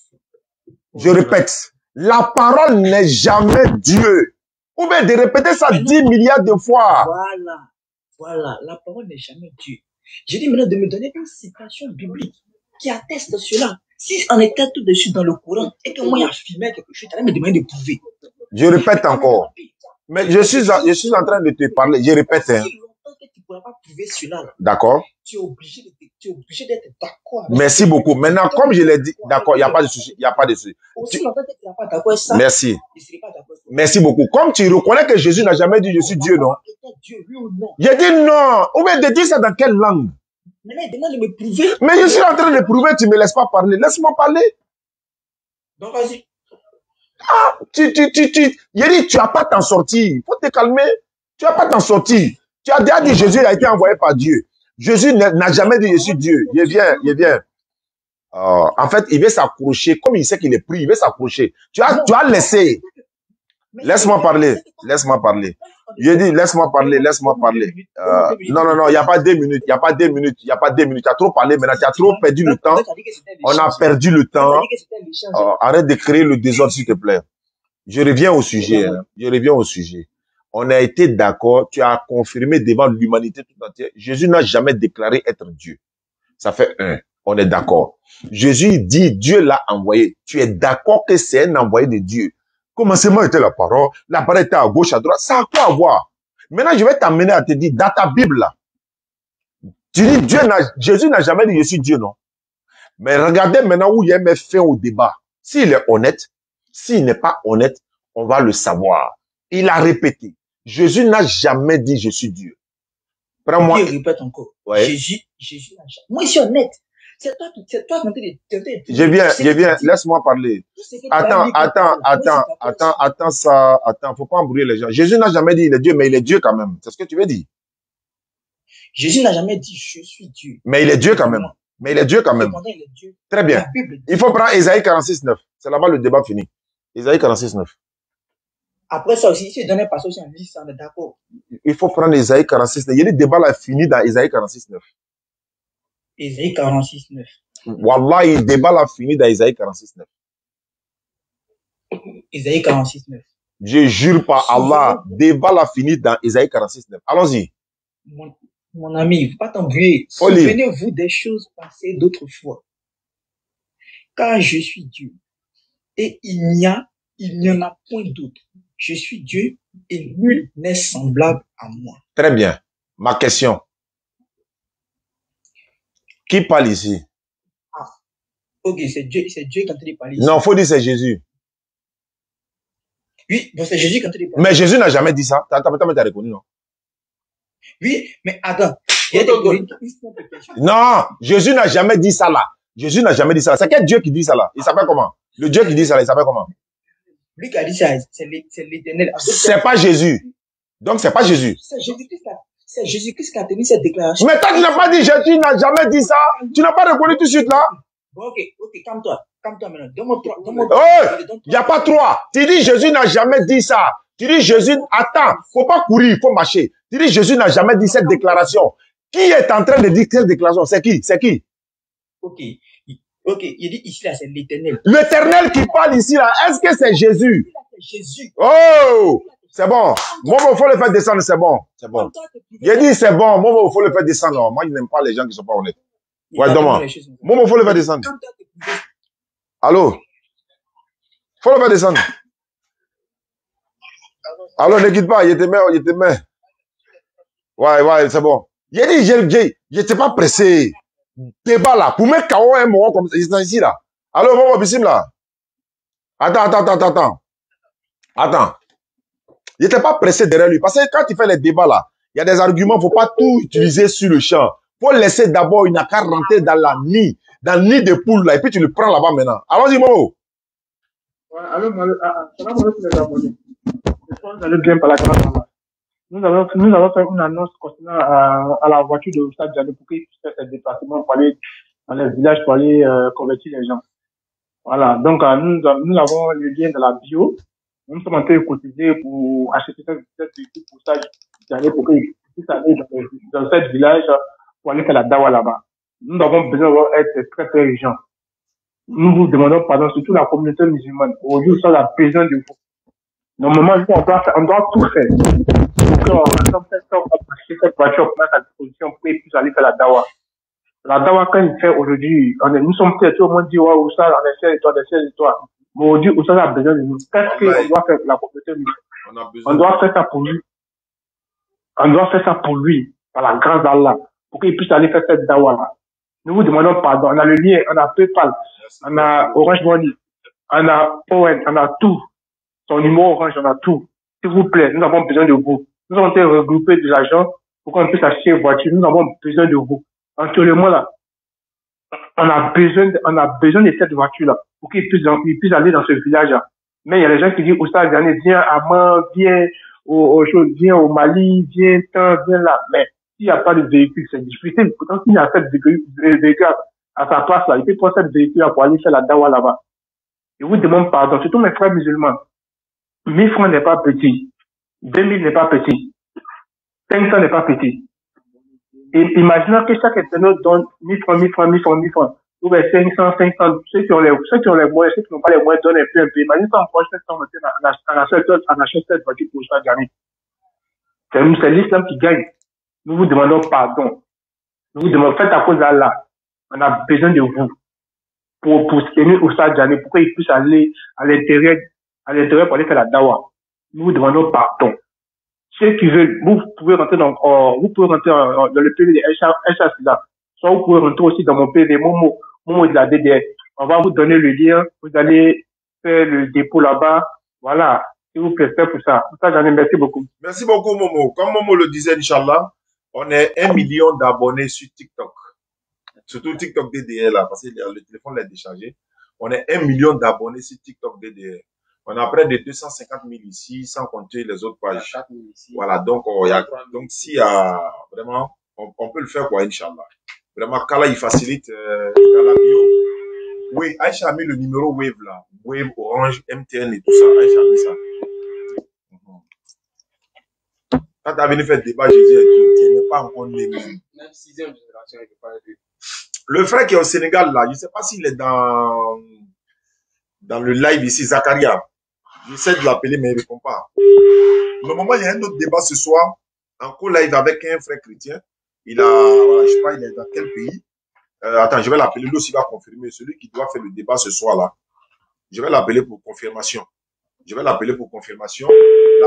Je répète, la parole n'est jamais Dieu. Ou bien de répéter ça 10 milliards de fois. Voilà, la parole n'est jamais Dieu. J'ai dit maintenant de me donner une citation biblique qui atteste cela. Si on était tout dessus dans le Coran et que moi j'affirmais quelque chose, tu allais me demander de prouver. Je répète encore. Mais je suis en train de te parler. Je répète. Hein. Si longtemps que tu ne pourras pas prouver cela, d'accord. Tu es obligé d'être d'accord. Merci beaucoup. Maintenant, comme je l'ai dit, d'accord, il n'y a pas de souci. Il n'y a pas de souci. Aussi longtemps que tu n'es pas d'accord avec ça, merci. je ne serai pas d'accord. Merci beaucoup. Comme tu reconnais que Jésus n'a jamais dit je suis Dieu, non? J'ai dit non. Ou bien de dire ça dans quelle langue? Maintenant, il demande de me prouver. Mais je suis en train de prouver, tu ne me laisses pas parler. Laisse-moi parler. Donc, vas-y. Ah, il dit, tu n'as pas t'en sortir. Il faut te calmer. Tu n'as pas t'en sortir. Tu as déjà dit Jésus a été envoyé par Dieu. Jésus n'a jamais dit je suis Dieu. Il vient. En fait, il veut s'accrocher. Comme il sait qu'il est pris, il veut s'accrocher. Tu as laissé. Laisse-moi parler. Laisse-moi parler. Je dis, laisse-moi parler. Non, il n'y a pas 2 minutes. Il n'y a pas 2 minutes. Il n'y a pas 2 minutes. Tu as trop parlé maintenant. Tu as trop perdu le temps. On a perdu le temps. Arrête de créer le désordre, s'il te plaît. Je reviens au sujet. Hein. Je reviens au sujet. On a été d'accord. Tu as confirmé devant l'humanité tout entière. Jésus n'a jamais déclaré être Dieu. Ça fait 1. On est d'accord. Jésus dit, Dieu l'a envoyé. Tu es d'accord que c'est un envoyé de Dieu. Commencement était la parole était à gauche, à droite. Ça a quoi à voir? Maintenant, je vais t'amener à te dire, dans ta Bible, là, tu dis, Jésus n'a jamais dit, je suis Dieu, non? Mais regardez maintenant où il y a mes faits au débat. S'il est honnête, s'il n'est pas honnête, on va le savoir. Il a répété. Jésus n'a jamais dit, je suis Dieu. Prends-moi. Il répète encore. Ouais. Jésus n'a jamais. Moi, je suis honnête. C'est toi Je viens, laisse-moi parler. Attends, faut pas embrouiller les gens. Jésus n'a jamais dit il est Dieu, mais il est Dieu quand même. C'est ce que tu veux dire. Jésus n'a jamais dit je suis Dieu. Mais il est Dieu quand même. Très bien. Il faut prendre Ésaïe 46:9. C'est là-bas le débat fini. Ésaïe 46:9. Après ça aussi, si je donne un passage en 10, on est d'accord. Il faut prendre Ésaïe 46:9. Il y a le débat là fini dans Ésaïe 46:9. Ésaïe 46:9. Wallah, il débat là fini dans Ésaïe 46:9. Ésaïe 46:9. Je jure par Allah, débat là fini dans Ésaïe 46:9. Allons-y. Mon ami, il ne faut pas t'embrouiller. Souvenez-vous des choses passées d'autrefois. Car je suis Dieu. Et il n'y en a point d'autre. Je suis Dieu et nul n'est semblable à moi. Très bien. Ma question. Qui parle ici? Ah. Ok, c'est Dieu quand il parle ici. Non, il faut dire c'est Jésus. Oui, donc c'est Jésus quand il parle. Mais Jésus n'a jamais dit ça. T'as reconnu, non? Oui, mais attends. Non, Jésus n'a jamais dit ça là. Jésus n'a jamais dit ça. C'est quel Dieu qui dit ça là? Il s'appelle comment? Le Dieu qui dit ça là, il s'appelle comment? Lui qui a dit ça, c'est l'Éternel. C'est pas Jésus. Donc c'est pas Jésus. C'est Jésus-Christ qui a tenu cette déclaration. Mais toi, tu n'as pas dit Jésus n'a jamais dit ça. Tu n'as pas reconnu tout de suite là. Bon, ok, calme-toi maintenant. Donne-moi 3. Il n'y a pas 3. Tu dis Jésus n'a jamais dit ça. Tu dis Jésus, attends, faut pas courir, il faut marcher. Tu dis Jésus n'a jamais dit cette déclaration. Qui est en train de dire cette déclaration? C'est qui? Ok, il dit ici là, c'est l'Éternel. L'Éternel qui parle ici là, est-ce que c'est Jésus? Jésus. Oh, c'est bon. Moi, il faut le faire descendre, c'est bon. J'ai dit c'est bon. Moi, il faut le faire descendre. Moi, je n'aime pas les gens qui ne sont pas honnêtes. Ouais, demande. Moi, il faut le faire descendre. Allô? Il faut le faire descendre. Allô, ne quitte pas, il te met. Ouais, c'est bon. J'ai dit, je n'étais pas pressé. Débat là, pour mettre KO un moment comme ça, ici là. Allô, Momo Bissim là. Attends. Il n'était pas pressé derrière lui. Parce que quand il fait les débats là, il y a des arguments, il ne faut pas tout utiliser sur le champ. Il faut laisser d'abord une affaire rentrer dans le nid de poule là, et puis tu le prends là-bas maintenant. Allons-y, Momo. Allô, les abonnés. Vous allez bien par la caméra. Nous avons fait une annonce concernant à la voiture de Stade Diallo pour qu'il puisse faire ses déplacements pour aller dans les villages pour aller convertir les gens. Voilà. Donc, nous avons le lien de la bio. Nous sommes en train de cotiser pour acheter cette véhicule pour Stade Diallo pour qu'il puisse aller dans ce village pour aller faire la dawa là-bas. Nous avons besoin d'être très, très urgents. Nous vous demandons pardon, surtout la communauté musulmane. Aujourd'hui, ça a besoin de vous. Normalement, nous, on doit tout faire. Donc, on va passer cette voiture, on met à disposition pour qu'il puisse aller faire la dawa. La dawa, quand il fait aujourd'hui, nous sommes peut-être au moins dit, ouais, Oustaz, on essaie de toi, Mais aujourd'hui, Oustaz a besoin de nous. Qu'est-ce qu'on doit faire pour la communauté musulmane? On doit faire ça pour lui. On doit faire ça pour lui, par la grâce d'Allah, pour qu'il puisse aller faire cette dawa-là. Nous vous demandons pardon. On a le lien, on a PayPal, on a Orange Money, on a Owen, on a tout. Son numéro Orange, on a tout. S'il vous plaît, nous avons besoin de vous. Nous avons été regroupés de l'argent pour qu'on puisse acheter une voiture. Nous avons besoin de vous. Entre le mois là, on a besoin de cette voiture-là pour qu'il puisse aller dans ce village-là. Mais il y a des gens qui disent, Oustaz, viens à Man, viens au Mali, viens là. Mais s'il n'y a pas de véhicule, c'est difficile. Pourtant, s'il y a cette véhicule à sa place là, il peut prendre cette véhicule pour aller faire la dawa là-bas. Je vous demande pardon, surtout mes frères musulmans. 1000 francs n'est pas petit. 2000 n'est pas petit. 500 n'est pas petit. Et imaginons que chaque internaute donne 1000 francs, 1000 francs, 1000 francs, 1000 francs. Ou bien 500. Ceux qui ont les moyens, ceux qui n'ont pas les moyens donnent un peu. Imagine ça, on prend 700, on achète cette voiture pour ça gagner. C'est l'islam qui gagne. Nous vous demandons pardon. Nous vous demandons, faites à cause d'Allah. On a besoin de vous. Pour soutenir Oustaz Diané, pour qu'il puisse aller à l'intérieur pour aller faire la dawa. Nous vous demandons pardon. Ceux qui veulent, vous pouvez rentrer dans le PV de HACIDA. Soit vous pouvez rentrer aussi dans mon PV, Momo de la DDS. On va vous donner le lien. Vous allez faire le dépôt là-bas. Voilà. S'il vous plaît, faites pour ça. Oustaz Diané, merci beaucoup. Merci beaucoup, Momo. Comme Momo le disait, Inch'Allah, on est 1 million d'abonnés sur TikTok. Surtout TikTok DDR là, parce que le téléphone l'a déchargé. On est 1 million d'abonnés sur TikTok DDR. On a près de 250 000 ici, sans compter les autres pages. Voilà, donc s'il y a vraiment, on peut le faire quoi, Inch'Allah. Vraiment, Kala, il facilite dans la bio. Oui, Aïcha a mis le numéro Wave là. Wave, Orange, MTN et tout ça. Aïcha a mis ça. Quand tu as venu faire le débat, j'ai dit, tu n'es pas encore né. Même 6e génération, il ne peut pas être. Le frère qui est au Sénégal là, je ne sais pas s'il est dans le live ici, Zakaria. J'essaie de l'appeler, mais il ne répond pas. Normalement, il y a un autre débat ce soir, en co-live avec un frère chrétien. Il a, voilà, je sais pas, il est dans quel pays. Attends, je vais l'appeler. Lui aussi va confirmer. Celui qui doit faire le débat ce soir là. Je vais l'appeler pour confirmation. Là,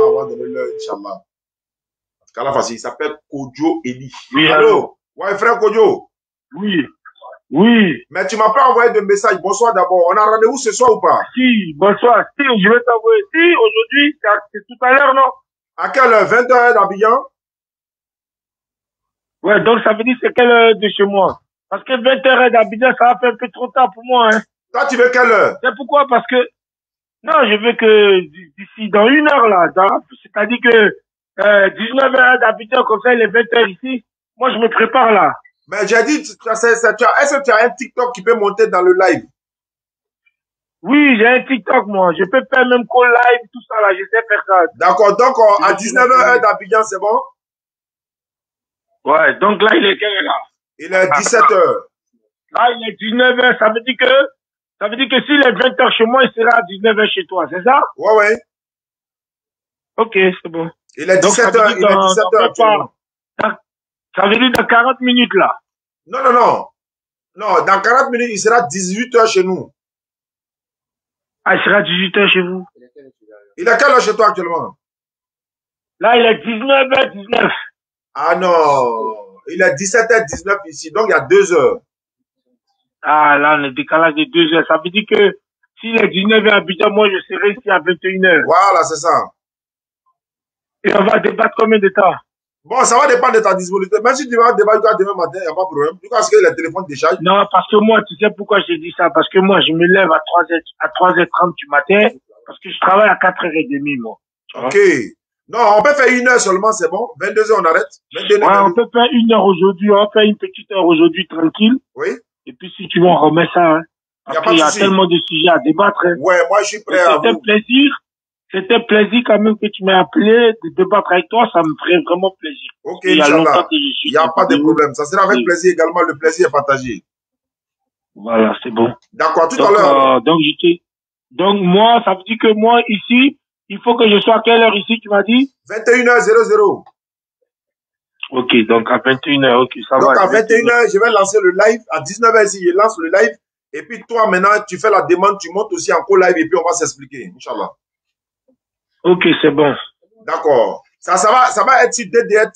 on va donner l'heure, Inch'Allah. Parce il s'appelle Kojo Eli. Oui, allô? Ouais, frère Kojo. Oui. Oui. Mais tu m'as pas envoyé de message. Bonsoir d'abord. On a rendez-vous ce soir ou pas? Si, bonsoir. Si, je vais t'envoyer. Si, aujourd'hui, c'est tout à l'heure, non? À quelle heure? 20h d'Abidjan? Ouais, donc ça veut dire c'est quelle heure de chez moi? Parce que 20h d'Abidjan, ça va faire un peu trop tard pour moi, hein. Toi, tu veux quelle heure? C'est pourquoi? Parce que, non, je veux que d'ici, dans 1 heure, là, c'est-à-dire que 19h d'Abidjan, comme ça, il est 20h ici. Moi, je me prépare, là. Mais j'ai dit, est-ce que tu as un TikTok qui peut monter dans le live? Oui, j'ai un TikTok, moi. Je peux faire même call live, tout ça, là. Je sais faire ça. D'accord. Donc, à 19h d'Abidjan, c'est bon? Ouais, donc là, il est quelle heure, là? Il est 17h. Là, il est 19h. Ça veut dire que s'il est 20h chez moi, il sera à 19h chez toi, c'est ça? Ouais. Ok, c'est bon. Il est 17h. Il est 17h actuellement. Ça veut dire dans 40 minutes, là. Non. Non, dans 40 minutes, il sera 18h chez nous. Ah, il sera 18h chez vous. Il est quelle heure chez toi actuellement? Là, il est 19h19. Ah non, il est 17h19 ici, donc il y a 2 heures. Ah, là, on est décalage de 2 heures. Ça veut dire que s'il est 19h à Abidjan, moi, je serai ici à 21h. Voilà, c'est ça. Et on va débattre combien de temps? Bon, ça va dépendre de ta disponibilité. Même si tu vas débattre demain matin, il n'y a pas de problème. Parce que le téléphone décharge. Non, parce que moi, tu sais pourquoi j'ai dit ça? Parce que moi, je me lève à 3h30 du matin, parce que je travaille à 4h30, moi. Ok. Non, on peut faire 1 heure seulement, c'est bon. 22h, on arrête. 22h, ouais, on peut faire 1 heure aujourd'hui. On fait une petite heure aujourd'hui, tranquille. Oui. Et puis, si tu veux, on remet ça. Hein. Parce qu'il y a tellement de sujets à débattre. Hein. Ouais, moi, je suis prêt à vous. C'était un plaisir quand même que tu m'aies appelé de débattre avec toi. Ça me ferait vraiment plaisir. Ok, Inch'Allah. Il n'y a pas de problème. Ça sera avec plaisir également. Le plaisir est partagé. Voilà, c'est bon. D'accord, tout à l'heure. Donc, moi, ça veut dire que moi, ici, il faut que je sois à quelle heure ici, tu m'as dit? 21h00. Ok, donc à 21h, ok, ça va. Donc à 21h, je vais lancer le live. À 19h ici, je lance le live. Et puis toi, maintenant, tu fais la demande, tu montes aussi en co-live et puis on va s'expliquer, Inch'Allah. Ok, c'est bon. D'accord. Ça va être sur DDR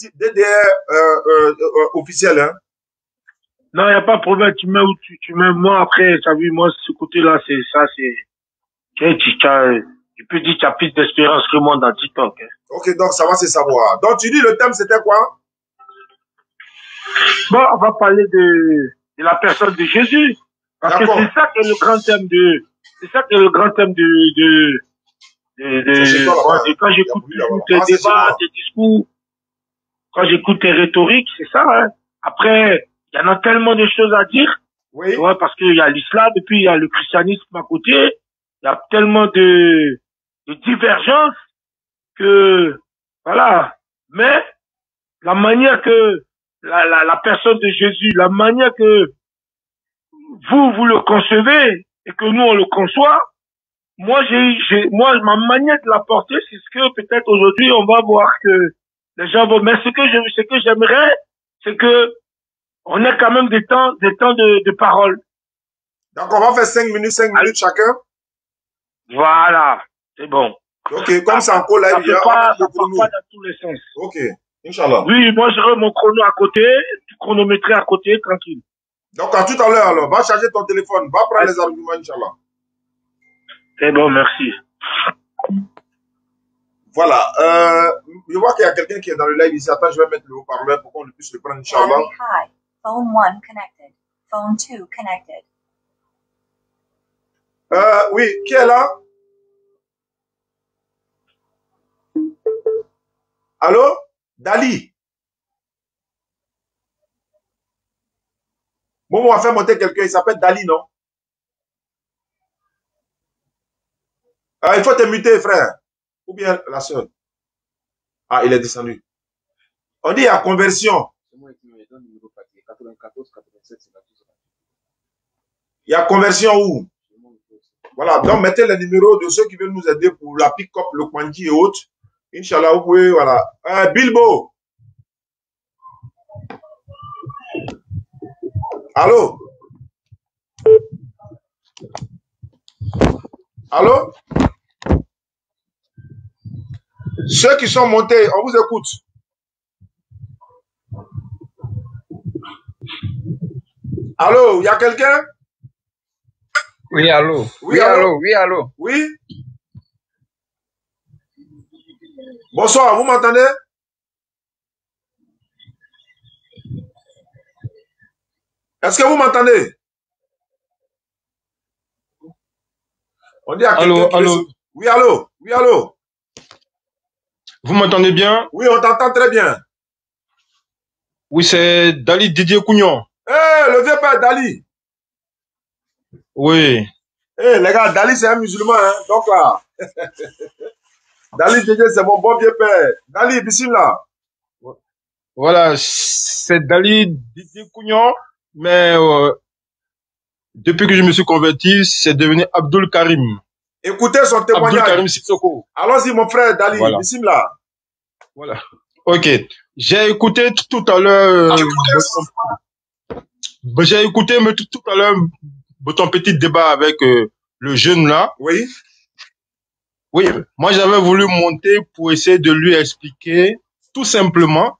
officiel, hein? Non, il n'y a pas de problème. Tu mets où tu mets. Moi, après, tu as vu, moi, ce côté-là, c'est ça, c'est. Tu peux dire que tu as plus d'espérance que moi dans TikTok. Hein. Ok, donc ça va se savoir. Donc tu dis le thème, c'était quoi? Bon, on va parler de la personne de Jésus. Parce que c'est ça qui est le grand thème de. C'est ça qui est le grand thème quand j'écoute tes débats, tes discours, quand j'écoute tes rhétoriques, c'est ça. Hein. Après, il y en a tellement de choses à dire. Oui. Tu vois, parce qu'il y a l'islam et puis il y a le christianisme à côté. Il y a tellement de divergences que, voilà. Mais, la manière que la personne de Jésus, la manière que vous le concevez et que nous on le conçoit, moi ma manière de l'apporter, c'est ce que peut-être aujourd'hui on va voir que les gens vont. Mais ce que j'aimerais, c'est que on ait quand même des temps de parole. Donc on va faire 5 minutes chacun. Voilà, c'est bon. Ok, comme ça en co-live, ça ne part pas dans tous les sens. Ok, Inch'Allah. Oui, moi j'aurai mon chrono à côté, tu chronométrer à côté, tranquille. Donc à tout à l'heure alors, va charger ton téléphone, va prendre les arguments, Inch'Allah. C'est bon, merci. Voilà, je vois qu'il y a quelqu'un qui est dans le live ici. Attends, je vais mettre le haut-parleur pour qu'on puisse le prendre, Inch'Allah. Hi, phone 1 connected, phone 2 connected. Oui, qui est là? Allô? Dali? Bon, on va faire monter quelqu'un, il s'appelle Dali, non? Il faut te muter, frère. Ou bien la soeur. Ah, il est descendu. On dit il y a conversion. Il y a conversion où? Voilà, donc mettez les numéros de ceux qui veulent nous aider pour la pick-up, le Kwanji et autres. Inch'Allah, vous pouvez, voilà. Bilbo. Allô? Allô? Ceux qui sont montés, on vous écoute. Allô, il y a quelqu'un? Oui, allô. Oui, allô. Oui, allô. Oui? Bonsoir, vous m'entendez? Est-ce que vous m'entendez? On dit à quelqu'un qui allô. Oui, allô. Oui, allô. Vous m'entendez bien? Oui, on t'entend très bien. Oui, c'est Dali Didier Cougnon. Le vieux père Dali. Oui. Les gars, Dali c'est un musulman, hein, donc là. Dali Didier c'est mon bon vieux père. Dali, bismillah. Voilà, c'est Dali Didier Cougnon, mais depuis que je me suis converti, c'est devenu Abdul Karim. Écoutez son témoignage. Abdul Karim Sissoko. Allons-y, mon frère Dali, voilà. Bismillah. Voilà. Ok. J'ai écouté tout à l'heure. J'ai écouté tout à l'heure ton petit débat avec le jeune là. Oui. Oui. Moi, j'avais voulu monter pour essayer de lui expliquer tout simplement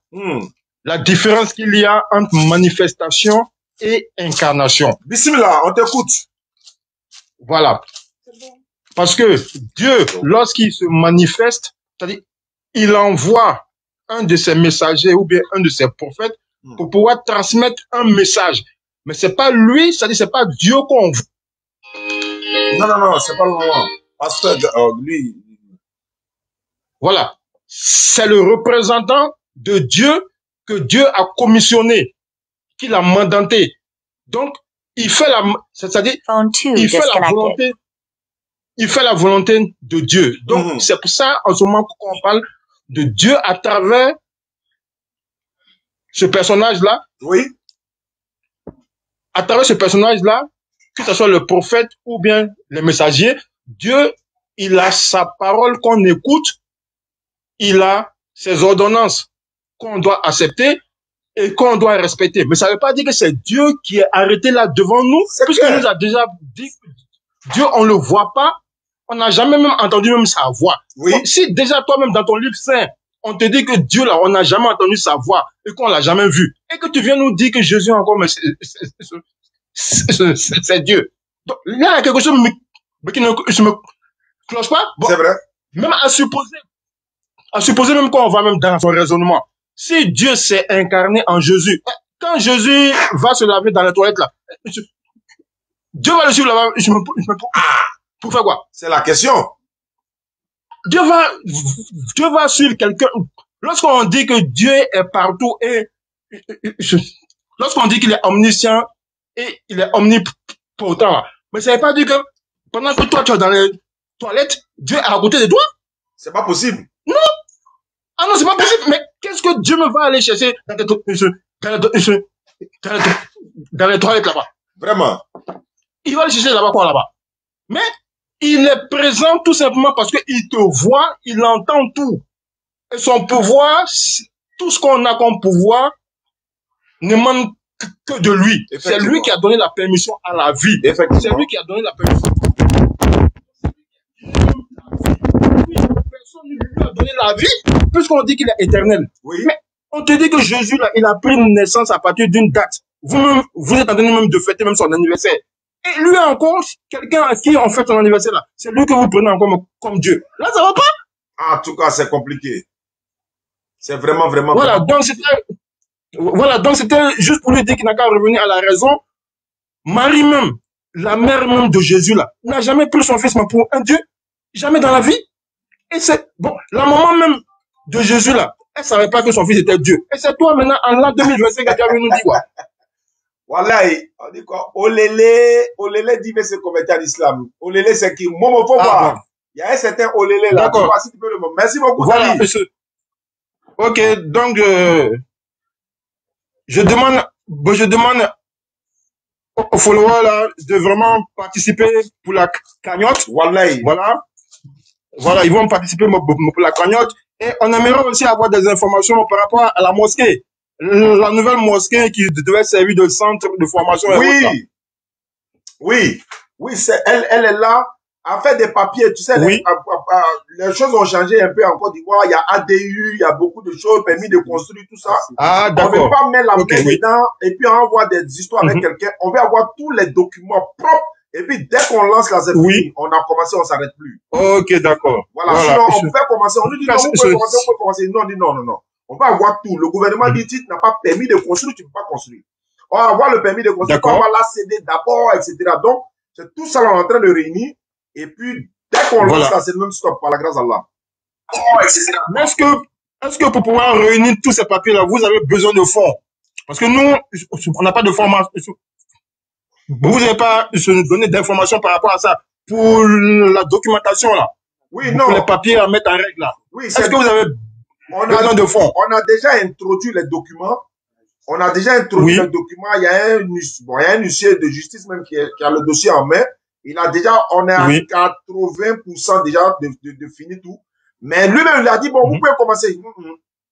la différence qu'il y a entre manifestation et incarnation. Bismillah, on t'écoute. Voilà. Parce que Dieu, lorsqu'il se manifeste, c'est-à-dire, il envoie un de ses messagers ou bien un de ses prophètes pour pouvoir transmettre un message. Mais c'est pas lui, c'est-à-dire, c'est pas Dieu qu'on voit. Non, c'est pas le moment. Parce que lui. Voilà. C'est le représentant de Dieu que Dieu a commissionné, qu'il a mandaté. Donc, il fait c'est-à-dire, il fait la volonté de Dieu. Donc, c'est pour ça, en ce moment, qu'on parle de Dieu à travers ce personnage-là. Oui. À travers ce personnage-là, que ce soit le prophète ou bien les messagers, Dieu, il a sa parole qu'on écoute, il a ses ordonnances qu'on doit accepter et qu'on doit respecter. Mais ça ne veut pas dire que c'est Dieu qui est arrêté là devant nous, puisqu'il nous a déjà dit que Dieu, on ne le voit pas, on n'a jamais même entendu même sa voix. Oui. Donc, si déjà toi-même dans ton livre saint, on te dit que Dieu là, on n'a jamais entendu sa voix et qu'on l'a jamais vu, et que tu viens nous dire que Jésus encore, mais c'est Dieu. Donc, il y a quelque chose qui ne me cloche pas. Bon, C'est vrai. même à supposer même qu'on va même dans son raisonnement. Si Dieu s'est incarné en Jésus, quand Jésus va se laver dans les toilettes là, Dieu va le suivre là-bas, pour faire quoi? C'est la question. Dieu va suivre quelqu'un. Lorsqu'on dit que Dieu est partout et lorsqu'on dit qu'il est omniscient et il est omnipotent, mais ça ne veut pas dire que pendant que toi tu es dans les toilettes, Dieu est à côté de toi. C'est pas possible. Non. Ah non, c'est pas possible. Mais qu'est-ce que Dieu me va aller chercher dans les toilettes là-bas? Vraiment. Il va aller chercher là-bas quoi là-bas? Mais il est présent tout simplement parce qu'il te voit, il entend tout. Et son pouvoir, tout ce qu'on a comme pouvoir, ne manque que de lui. C'est lui qui a donné la permission à la vie. C'est lui qui a donné la permission. Personne ne lui a donné la vie, puisqu'on dit qu'il est éternel. Oui. Mais on te dit que Jésus, là, il a pris naissance à partir d'une date. Vous êtes en train même de fêter même son anniversaire. Et lui encore, quelqu'un à qui on fête son anniversaire là, c'est lui que vous prenez encore comme Dieu. Là, ça va pas? En tout cas, c'est compliqué. C'est vraiment. Voilà, donc c'était juste pour lui dire qu'il n'a qu'à revenir à la raison. Marie même, la mère même de Jésus là, n'a jamais pris son fils mais pour un Dieu. Jamais dans la vie. Et c'est, bon, la maman même de Jésus là, elle savait pas que son fils était Dieu. Et c'est toi maintenant, en l'an 2025, que tu as venu nous dire quoi? Voilà, on dit quoi? Olélé dit mais se convertir à l'islam. Olélé, c'est qui? Momo, faut voir. Il y a un certain Olélé là. D'accord. Si tu peux le montrer. Merci beaucoup. Voilà. Ok, donc, je demande aux followers là de vraiment participer pour la cagnotte. Wallahi. Voilà, ils vont participer pour la cagnotte. Et on aimerait aussi avoir des informations par rapport à la mosquée. La nouvelle mosquée qui devait servir de centre de formation. Oui, elle est là. En fait, des papiers, tu sais, oui. les choses ont changé un peu en Côte d'Ivoire. Il y a ADU, il y a beaucoup de choses, permis de construire, tout ça. Ah, d'accord. On ne veut pas mettre la main dedans et puis on envoie des histoires avec quelqu'un. On veut avoir tous les documents propres. Et puis, dès qu'on lance la ZFI, on a commencé, on ne s'arrête plus. Ok, d'accord. Voilà. Sinon, on pouvait commencer. On nous dit, non, vous pouvez commencer. Non, on dit non. On va avoir tout. Le gouvernement dit, si tu n'as pas permis de construire, tu ne peux pas construire. On va avoir le permis de construire, on va la céder d'abord, etc. Donc, c'est tout ça, on est en train de réunir. Et puis, dès qu'on lance ça, c'est non-stop, par la grâce d'Allah. Mais est-ce que pour pouvoir réunir tous ces papiers-là, vous avez besoin de fonds? Parce que nous, on n'a pas de formation. Vous n'avez pas donné d'informations par rapport à ça. Pour la documentation, là. Oui, non. Pour les papiers à mettre en règle, là. Oui, est-ce que vous avez besoin de fonds? On a déjà introduit les documents. Les documents. Il y a un huissier de justice même qui a le dossier en main. On est à 80% déjà de fini tout. Mais lui-même, il a dit, bon, vous pouvez commencer.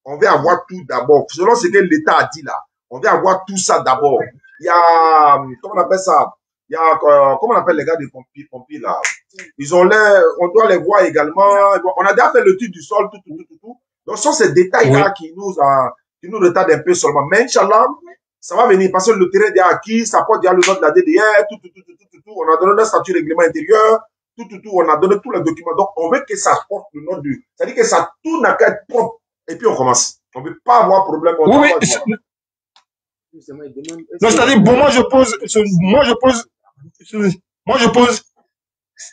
On va avoir tout d'abord. Selon ce que l'État a dit là. On va avoir tout ça d'abord. Il y a, comment on appelle ça? Il y a, comment on appelle les gars des pompiers là? On doit les voir également. On a déjà fait le tour du sol, tout. Donc, ce sont ces détails-là qui nous retardent un peu seulement. Mais, Inch'Allah, ça va venir parce que le terrain est acquis, ça porte déjà le nom de la DDR, tout. On a donné un statut règlement intérieur, tout. On a donné tous les documents. Donc, on veut que ça porte le nom du. C'est-à-dire que ça tout n'a qu'à être propre. Et puis, on commence. On ne veut pas avoir problème. Non, c'est-à-dire, bon, moi, je pose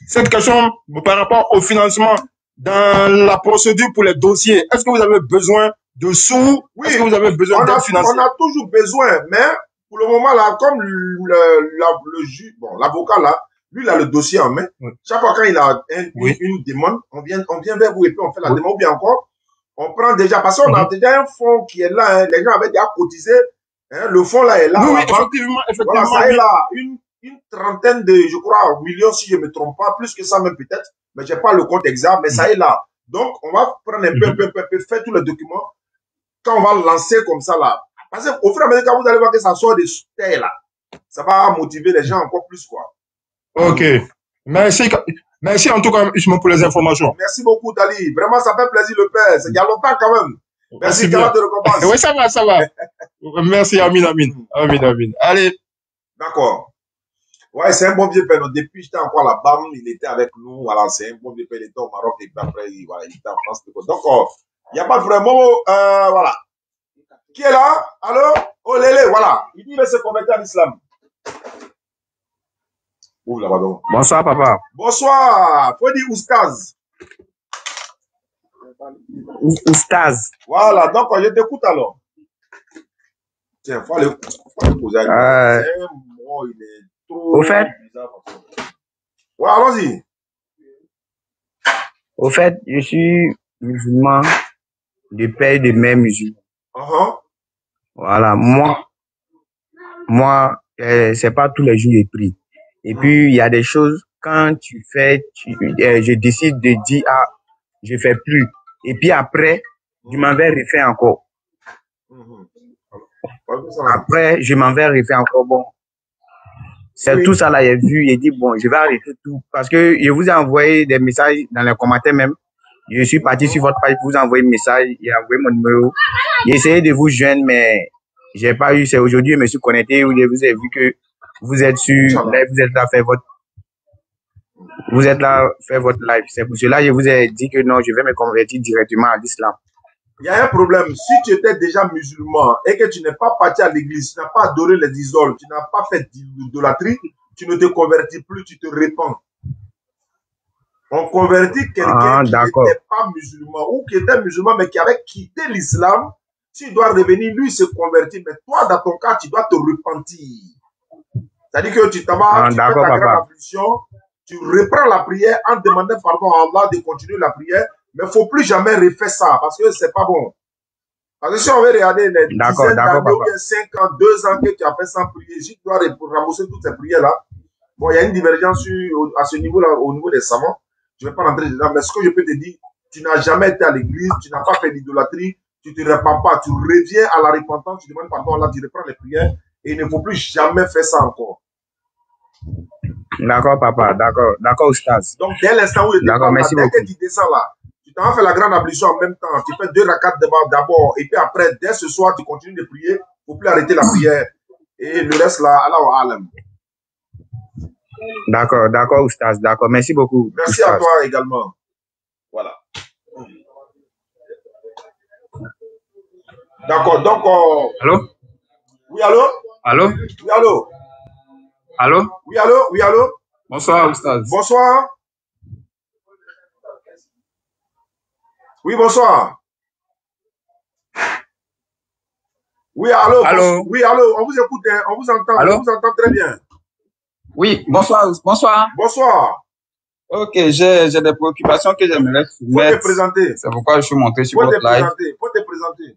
cette question par rapport au financement dans la procédure pour les dossiers. Est-ce que vous avez besoin de sous? Oui. Est-ce que vous avez besoin d'aide financière? On a toujours besoin, mais pour le moment, là, comme le juge, bon, l'avocat, là, lui, il a le dossier en main. Chaque fois quand il a une demande, on vient vers vous et puis on fait la demande. Ou bien encore, on prend déjà, parce qu'on a déjà un fonds qui est là, hein, les gens avaient déjà cotisé. Hein, le fonds là est là. Oui, effectivement. Voilà, ça est là. une trentaine de, je crois, millions, si je ne me trompe pas, plus que ça même peut-être, mais je n'ai pas le compte exact, mais ça est là. Donc, on va prendre un peu, faire tous les documents. Quand on va lancer comme ça là, parce qu'au fur et à mesure que vous allez voir que ça sort de terre là, ça va motiver les gens encore plus, quoi. Ok. Merci en tout cas pour les informations. Merci beaucoup, Dali. Vraiment, ça fait plaisir le père. Il y a longtemps quand même. Merci, qu'Allah te récompense. Oui, ça va, ça va. Merci, Amin. Allez. D'accord. Ouais, c'est un bon vieux père. Depuis j'étais encore à la BAM, il était avec nous. Voilà, c'est un bon vieux père. Il était au Maroc et puis après, voilà, il était en France. Donc, il n'y a pas vraiment, voilà. Qui est là? Allô? Oh, Lélé, voilà. Il dit qu'il veut se convertir à l'islam. Ouvre là-bas donc. Bonsoir, papa. Bonsoir. Faut dire Oustaz. Oustaz. Voilà, donc je t'écoute alors. Tiens, faut aller poser un mot, il est trop au fait, bizarre. Ouais, allons-y. Au fait, je suis musulman de père et de mère musulman. Voilà, moi, c'est pas tous les jours que je prie. Et puis, il y a des choses, quand tu fais, je décide de dire, ah, je fais plus. Et puis après, je m'en vais refaire encore. Après, je m'en vais refaire encore. Bon, c'est tout ça là, j'ai vu, j'ai dit, bon, je vais arrêter tout. Parce que je vous ai envoyé des messages dans les commentaires même. Je suis parti sur votre page pour vous envoyer un message, j'ai envoyé mon numéro. J'ai essayé de vous joindre, mais j'ai pas eu. C'est aujourd'hui, je me suis connecté, je vous ai vu que vous êtes là, vous êtes là faire votre live. C'est pour cela que je vous ai dit que non, je vais me convertir directement à l'islam. Il y a un problème. Si tu étais déjà musulman et que tu n'es pas parti à l'église, tu n'as pas adoré les idoles, tu n'as pas fait d'idolâtrie, tu ne te convertis plus, tu te répands. On convertit quelqu'un qui n'était pas musulman ou qui était musulman mais qui avait quitté l'islam. S'il doit revenir, lui se convertir. Mais toi, dans ton cas, tu dois te repentir. C'est-à-dire que tu t'en vas, tu fais ta grande ablution, tu reprends la prière en demandant pardon à Allah de continuer la prière. Mais il ne faut plus jamais refaire ça parce que c'est pas bon. Parce que si on veut regarder les dizaines d'années ou bien 5 ans, 2 ans que tu as fait sans prier, si tu dois rembourser toutes ces prières-là, bon, il y a une divergence à ce niveau-là, au niveau des savants. Je ne vais pas rentrer dedans, mais ce que je peux te dire, tu n'as jamais été à l'église, tu n'as pas fait d'idolâtrie, tu ne te répands pas, tu reviens à la repentance, tu demandes pardon à Allah, tu reprends les prières et il ne faut plus jamais faire ça encore. D'accord, papa, d'accord, Oustaz. Donc, dès l'instant où il est dès que tu descends là, tu t'en fais la grande ablution en même temps, tu fais 2 rakats d'abord, et puis après, dès ce soir, tu continues de prier, il ne faut plus arrêter la prière. Et le reste là, Allah wa alam. D'accord, Oustaz, d'accord, merci beaucoup. Merci Oustaz. À toi également. Voilà. D'accord, donc... Allô? Oui, allô? Allô? Oui, allô? Allô? Oui, allô? Oui, allô? Bonsoir, Oustaz. Bonsoir. Oui, bonsoir. Oui, allô? Allô? Oui, allô? On vous écoute, hein? On vous entend. Allô? On vous entend très bien. Oui, bonsoir. Bonsoir. Ok, j'ai des préoccupations que j'aimerais soumettre. Faut te présenter. C'est pourquoi je suis monté sur votre live. Faut te présenter.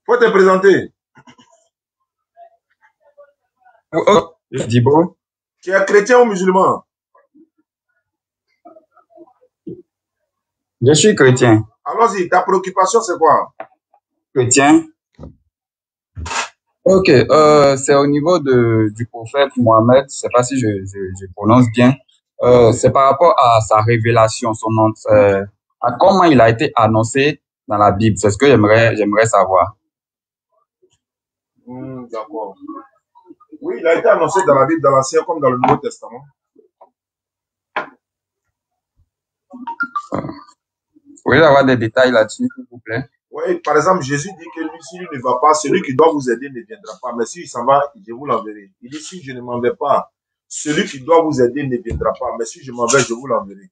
Faut te présenter. Je dis bon. Tu es chrétien ou musulman? Je suis chrétien. Allons-y, ta préoccupation c'est quoi? Chrétien. Ok, c'est au niveau du prophète Mohammed, je sais pas si je prononce bien. C'est par rapport à sa révélation, son nom, à comment il a été annoncé dans la Bible. C'est ce que j'aimerais savoir. D'accord. Oui, il a été annoncé dans la Bible, dans l'Ancien comme dans le Nouveau Testament. Vous pouvez avoir des détails là-dessus, s'il vous plaît? Oui, par exemple, Jésus dit que lui, s'il ne va pas, celui qui doit vous aider ne viendra pas. Mais s'il s'en va, je vous l'enverrai. Il dit, si je ne m'en vais pas, celui qui doit vous aider ne viendra pas. Mais si je m'en vais, je vous l'enverrai.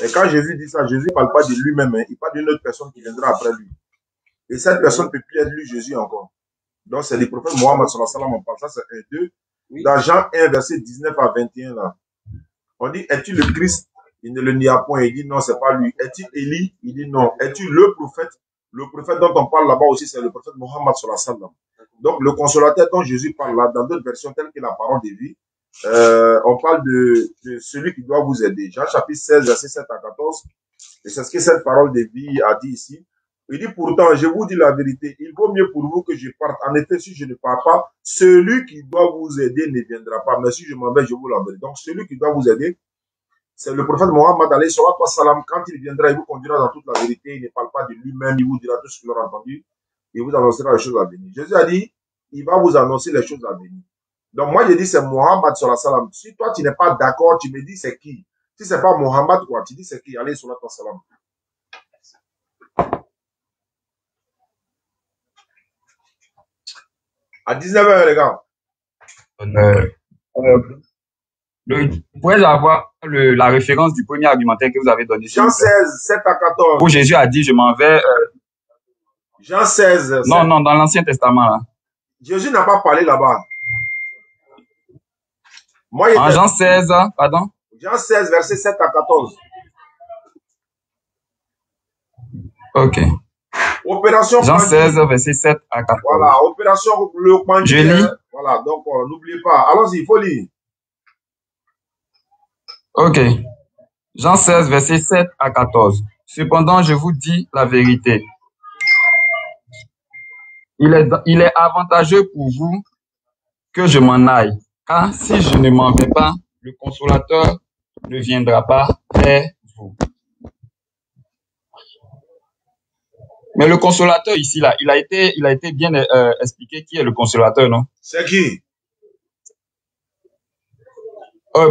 Et quand Jésus dit ça, Jésus ne parle pas de lui-même, hein, il parle d'une autre personne qui viendra après lui. Et cette personne ne peut plus être lui, Jésus encore. Donc, c'est le prophète Mohammed sallallahu alayhi wa sallam, on parle ça, c'est 1, 2. Oui. Dans Jean 1, verset 19 à 21, là. On dit, es-tu le Christ? Il ne le nia point. Il dit, non, c'est pas lui. Es-tu Élie? Il dit, non. Es-tu le prophète? Le prophète dont on parle là-bas aussi, c'est le prophète Mohammed sallallahu alayhi wa sallam. Donc, le consolateur dont Jésus parle là, dans d'autres versions telles que la parole de vie, on parle de celui qui doit vous aider. Jean chapitre 16, verset 7 à 14. Et c'est ce que cette parole de vie a dit ici. Il dit pourtant, je vous dis la vérité, il vaut mieux pour vous que je parte. En effet, si je ne pars pas, celui qui doit vous aider ne viendra pas. Mais si je m'en vais, je vous l'enverrai. Donc, celui qui doit vous aider, c'est le prophète Mohammed alayhi salam. Quand il viendra, il vous conduira dans toute la vérité. Il ne parle pas de lui-même, il vous dira tout ce qu'il aura entendu. Il vous annoncera les choses à venir. Jésus a dit, il va vous annoncer les choses à venir. Donc, moi, je dis, c'est Mohammed salam. Si toi, tu n'es pas d'accord, tu me dis, c'est qui? Si c'est pas Mohammed, quoi, tu dis, c'est qui? Allez, salam. À 19h, les gars. Pourrais-je avoir la référence du premier argumentaire que vous avez donné? Jean 16, 7 à 14. Où Jésus a dit, je m'en vais. Jean 16. Non, non, dans l'Ancien Testament, là. Jésus n'a pas parlé là-bas. En Jean 16, pardon? Jean 16, verset 7 à 14. Ok. Opération Jean 16, verset 7 à 14. Voilà, opération le Pandit. Je lis. Voilà, donc n'oubliez pas. Allons-y, il faut lire. Ok. Jean 16, verset 7 à 14. Cependant, je vous dis la vérité. Il est avantageux pour vous que je m'en aille. Car si je ne m'en vais pas, le consolateur ne viendra pas vers vous. Mais le consolateur ici, là, il a été bien expliqué qui est le consolateur, non? C'est qui?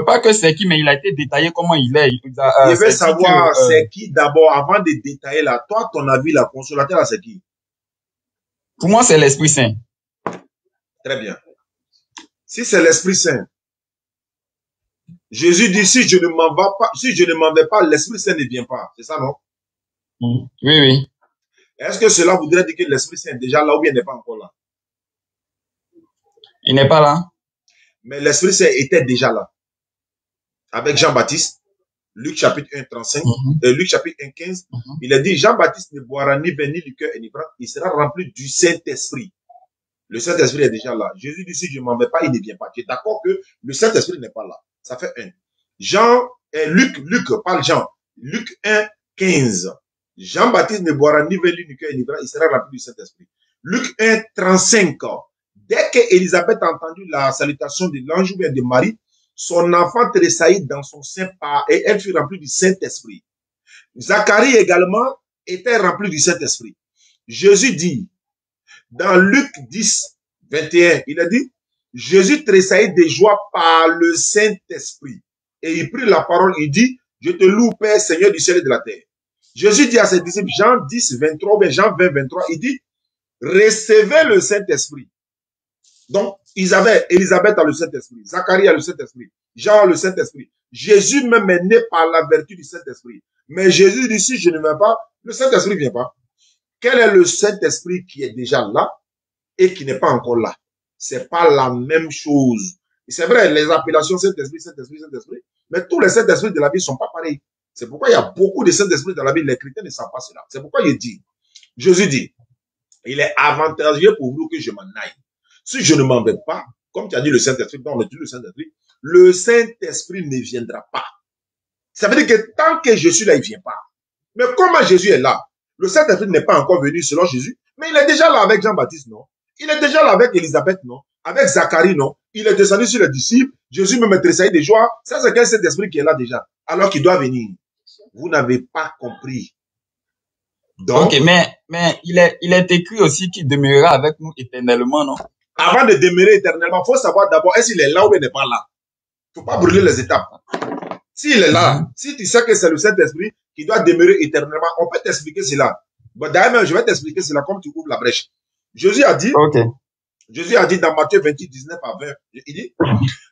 Pas que c'est qui, mais il a été détaillé comment il est. Je veux savoir c'est qui d'abord, avant de détailler là. Toi, ton avis, la consolateur là, c'est qui? Pour moi, c'est l'Esprit Saint. Très bien. Si c'est l'Esprit Saint, Jésus dit si je ne m'en vais pas, l'Esprit Saint ne vient pas. C'est ça, non? Oui, oui. Est-ce que cela voudrait dire que l'Esprit Saint est déjà là ou bien il n'est pas encore là? Il n'est pas là. Mais l'Esprit Saint était déjà là. Avec Jean-Baptiste, Luc chapitre 1, 35, Luc chapitre 1, 15, il a dit Jean-Baptiste ne boira ni vin, ni liqueur, ni vin, il sera rempli du Saint-Esprit. Le Saint-Esprit est déjà là. Jésus dit si je ne m'en vais pas, il ne vient pas. Tu es d'accord que le Saint-Esprit n'est pas là. Ça fait 1. Luc parle Jean. Luc 1, 15. Jean-Baptiste ne boira ni vin, ni liqueur, ni vin, il sera rempli du Saint-Esprit. Luc 1, 35. Dès qu'Élisabeth a entendu la salutation de l'ange ou bien de Marie, son enfant tressaillit dans son sein et elle fut remplie du Saint-Esprit. Zacharie également était rempli du Saint-Esprit. Jésus dit, dans Luc 10, 21, il a dit, Jésus tressaillit de joie par le Saint-Esprit. Et il prit la parole, il dit, je te loue, Père, Seigneur du ciel et de la terre. Jésus dit à ses disciples, Jean 10, 23, ou Jean 20, 23, il dit, recevez le Saint-Esprit. Donc, Élisabeth a le Saint-Esprit, Zacharie a le Saint-Esprit, Jean a le Saint-Esprit. Jésus même est né par la vertu du Saint-Esprit. Mais Jésus dit, si je ne viens pas, le Saint-Esprit ne vient pas. Quel est le Saint-Esprit qui est déjà là et qui n'est pas encore là? C'est pas la même chose. C'est vrai, les appellations Saint-Esprit, Saint-Esprit, Saint-Esprit, mais tous les Saint-Esprits de la Bible ne sont pas pareils. C'est pourquoi il y a beaucoup de Saint-Esprits dans la Bible. Les chrétiens ne savent pas cela. C'est pourquoi Jésus dit, il est avantageux pour vous que je m'en aille. Si je ne m'en vais pas, comme tu as dit le Saint-Esprit, donc on dit le Saint-Esprit ne viendra pas. Ça veut dire que tant que je suis là, il ne vient pas. Mais comment Jésus est là? Le Saint-Esprit n'est pas encore venu selon Jésus, mais il est déjà là avec Jean-Baptiste, non? Il est déjà là avec Élisabeth, non? Avec Zacharie, non? Il est descendu sur les disciples, Jésus me tressaillit de joie. Ça, c'est quel Saint-Esprit qui est là déjà, alors qu'il doit venir. Vous n'avez pas compris. Donc, ok, mais il est écrit aussi qu'il demeurera avec nous éternellement, non? Avant de demeurer éternellement, il faut savoir d'abord est-ce qu'il est là ou il n'est pas là. Il ne faut pas brûler les étapes. S'il est là, si tu sais que c'est le Saint-Esprit qui doit demeurer éternellement, on peut t'expliquer cela. Bon, d'ailleurs, je vais t'expliquer cela comme tu ouvres la brèche. Jésus a dit dans Matthieu 28, 19 à 20, il dit,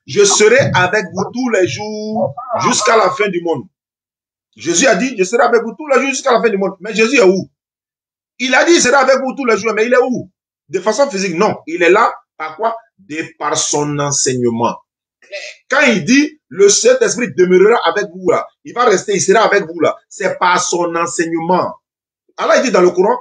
je serai avec vous tous les jours jusqu'à la fin du monde. Jésus a dit, je serai avec vous tous les jours jusqu'à la fin du monde. Mais Jésus est où? Il a dit, il sera avec vous tous les jours, mais il est où? De façon physique, non. Il est là, par quoi? Par son enseignement. Quand il dit, le Saint-Esprit demeurera avec vous là, il va rester, il sera avec vous là, c'est par son enseignement. Allah il dit dans le Coran,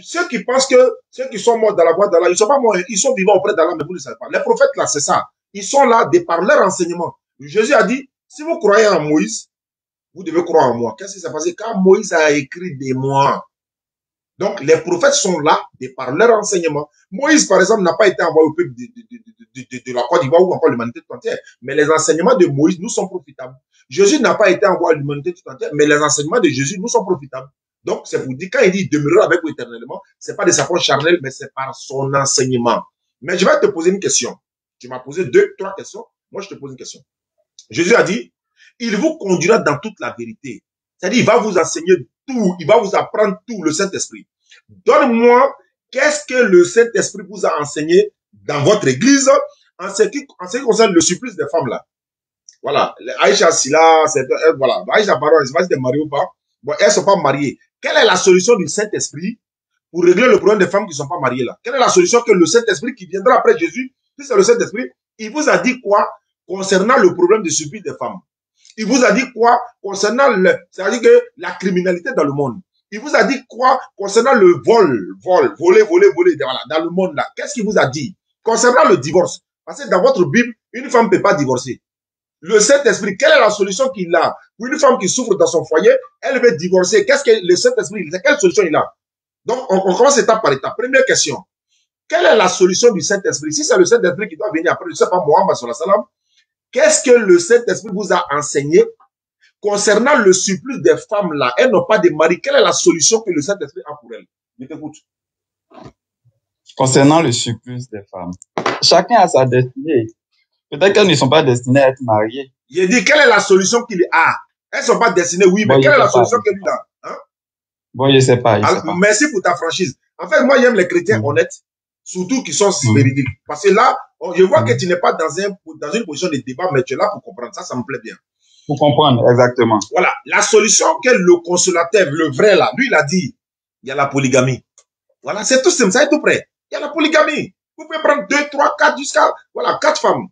Ceux qui pensent que ceux qui sont morts dans la voie d'Allah, ils ne sont pas morts, ils sont vivants auprès d'Allah, mais vous ne le savez pas. Les prophètes, là, c'est ça. Ils sont là de par leur enseignement. Jésus a dit, si vous croyez en Moïse, vous devez croire en moi. Qu'est-ce qui s'est passé quand Moïse a écrit des mois? Donc, les prophètes sont là de par leur enseignement. Moïse, par exemple, n'a pas été envoyé au peuple de la Côte d'Ivoire ou encore l'humanité tout entière. Mais les enseignements de Moïse nous sont profitables. Jésus n'a pas été envoyé à l'humanité tout entière, mais les enseignements de Jésus nous sont profitables. Donc, c'est pour dire, quand il dit demeurer avec vous éternellement, c'est pas de sa force charnelle, mais c'est par son enseignement. Mais je vais te poser une question. Tu m'as posé 2-3 questions. Moi, je te pose une question. Jésus a dit, il vous conduira dans toute la vérité. C'est-à-dire, il va vous enseigner tout, il va vous apprendre tout, le Saint-Esprit. Donne-moi, qu'est-ce que le Saint-Esprit vous a enseigné dans votre église en ce qui concerne le supplice des femmes là. Voilà, Aïcha Silla, voilà, Aïcha, pardon, je ne sais pas si tu es mariée ou pas. Bon, elles ne sont pas mariées. Quelle est la solution du Saint-Esprit pour régler le problème des femmes qui ne sont pas mariées là? Quelle est la solution que le Saint-Esprit qui viendra après Jésus, si c'est le Saint-Esprit, il vous a dit quoi concernant le problème du supplice des femmes? Il vous a dit quoi concernant c'est-à-dire que la criminalité dans le monde? Il vous a dit quoi concernant le voler, voilà, dans le monde là? Qu'est-ce qu'il vous a dit? Concernant le divorce. Parce que dans votre Bible, une femme ne peut pas divorcer. Le Saint-Esprit, quelle est la solution qu'il a? Pour une femme qui souffre dans son foyer, elle veut divorcer. Qu'est-ce que le Saint-Esprit, quelle solution il a? Donc, on commence étape par étape. Première question. Quelle est la solution du Saint-Esprit? Si c'est le Saint-Esprit qui doit venir après, je ne sais pas, Mohammed sallallahu alayhi wa sallam, qu'est-ce que le Saint-Esprit vous a enseigné concernant le supplice des femmes là? Elles n'ont pas de mari. Quelle est la solution que le Saint-Esprit a pour elles? Je t'écoute. Concernant le supplice des femmes, chacun a sa destinée. Peut-être qu'elles ne sont pas destinées à être mariées. J'ai dit, quelle est la solution qu'il a? Elles ne sont pas destinées, oui, mais quelle est la solution qu'il a? Hein? Bon, je ne sais pas. Alors, merci pour ta franchise. En fait, moi, j'aime les chrétiens honnêtes, surtout qui sont véridiques. Parce que là, je vois que tu n'es pas dans une position de débat, mais tu es là pour comprendre. Ça me plaît bien. Pour comprendre, exactement. Voilà. La solution que le consolateur, le vrai là, lui, il a dit, il y a la polygamie. Voilà, c'est tout simple, ça est tout près. Il y a la polygamie. Vous pouvez prendre 2, 3, 4, jusqu'à, voilà, 4 femmes.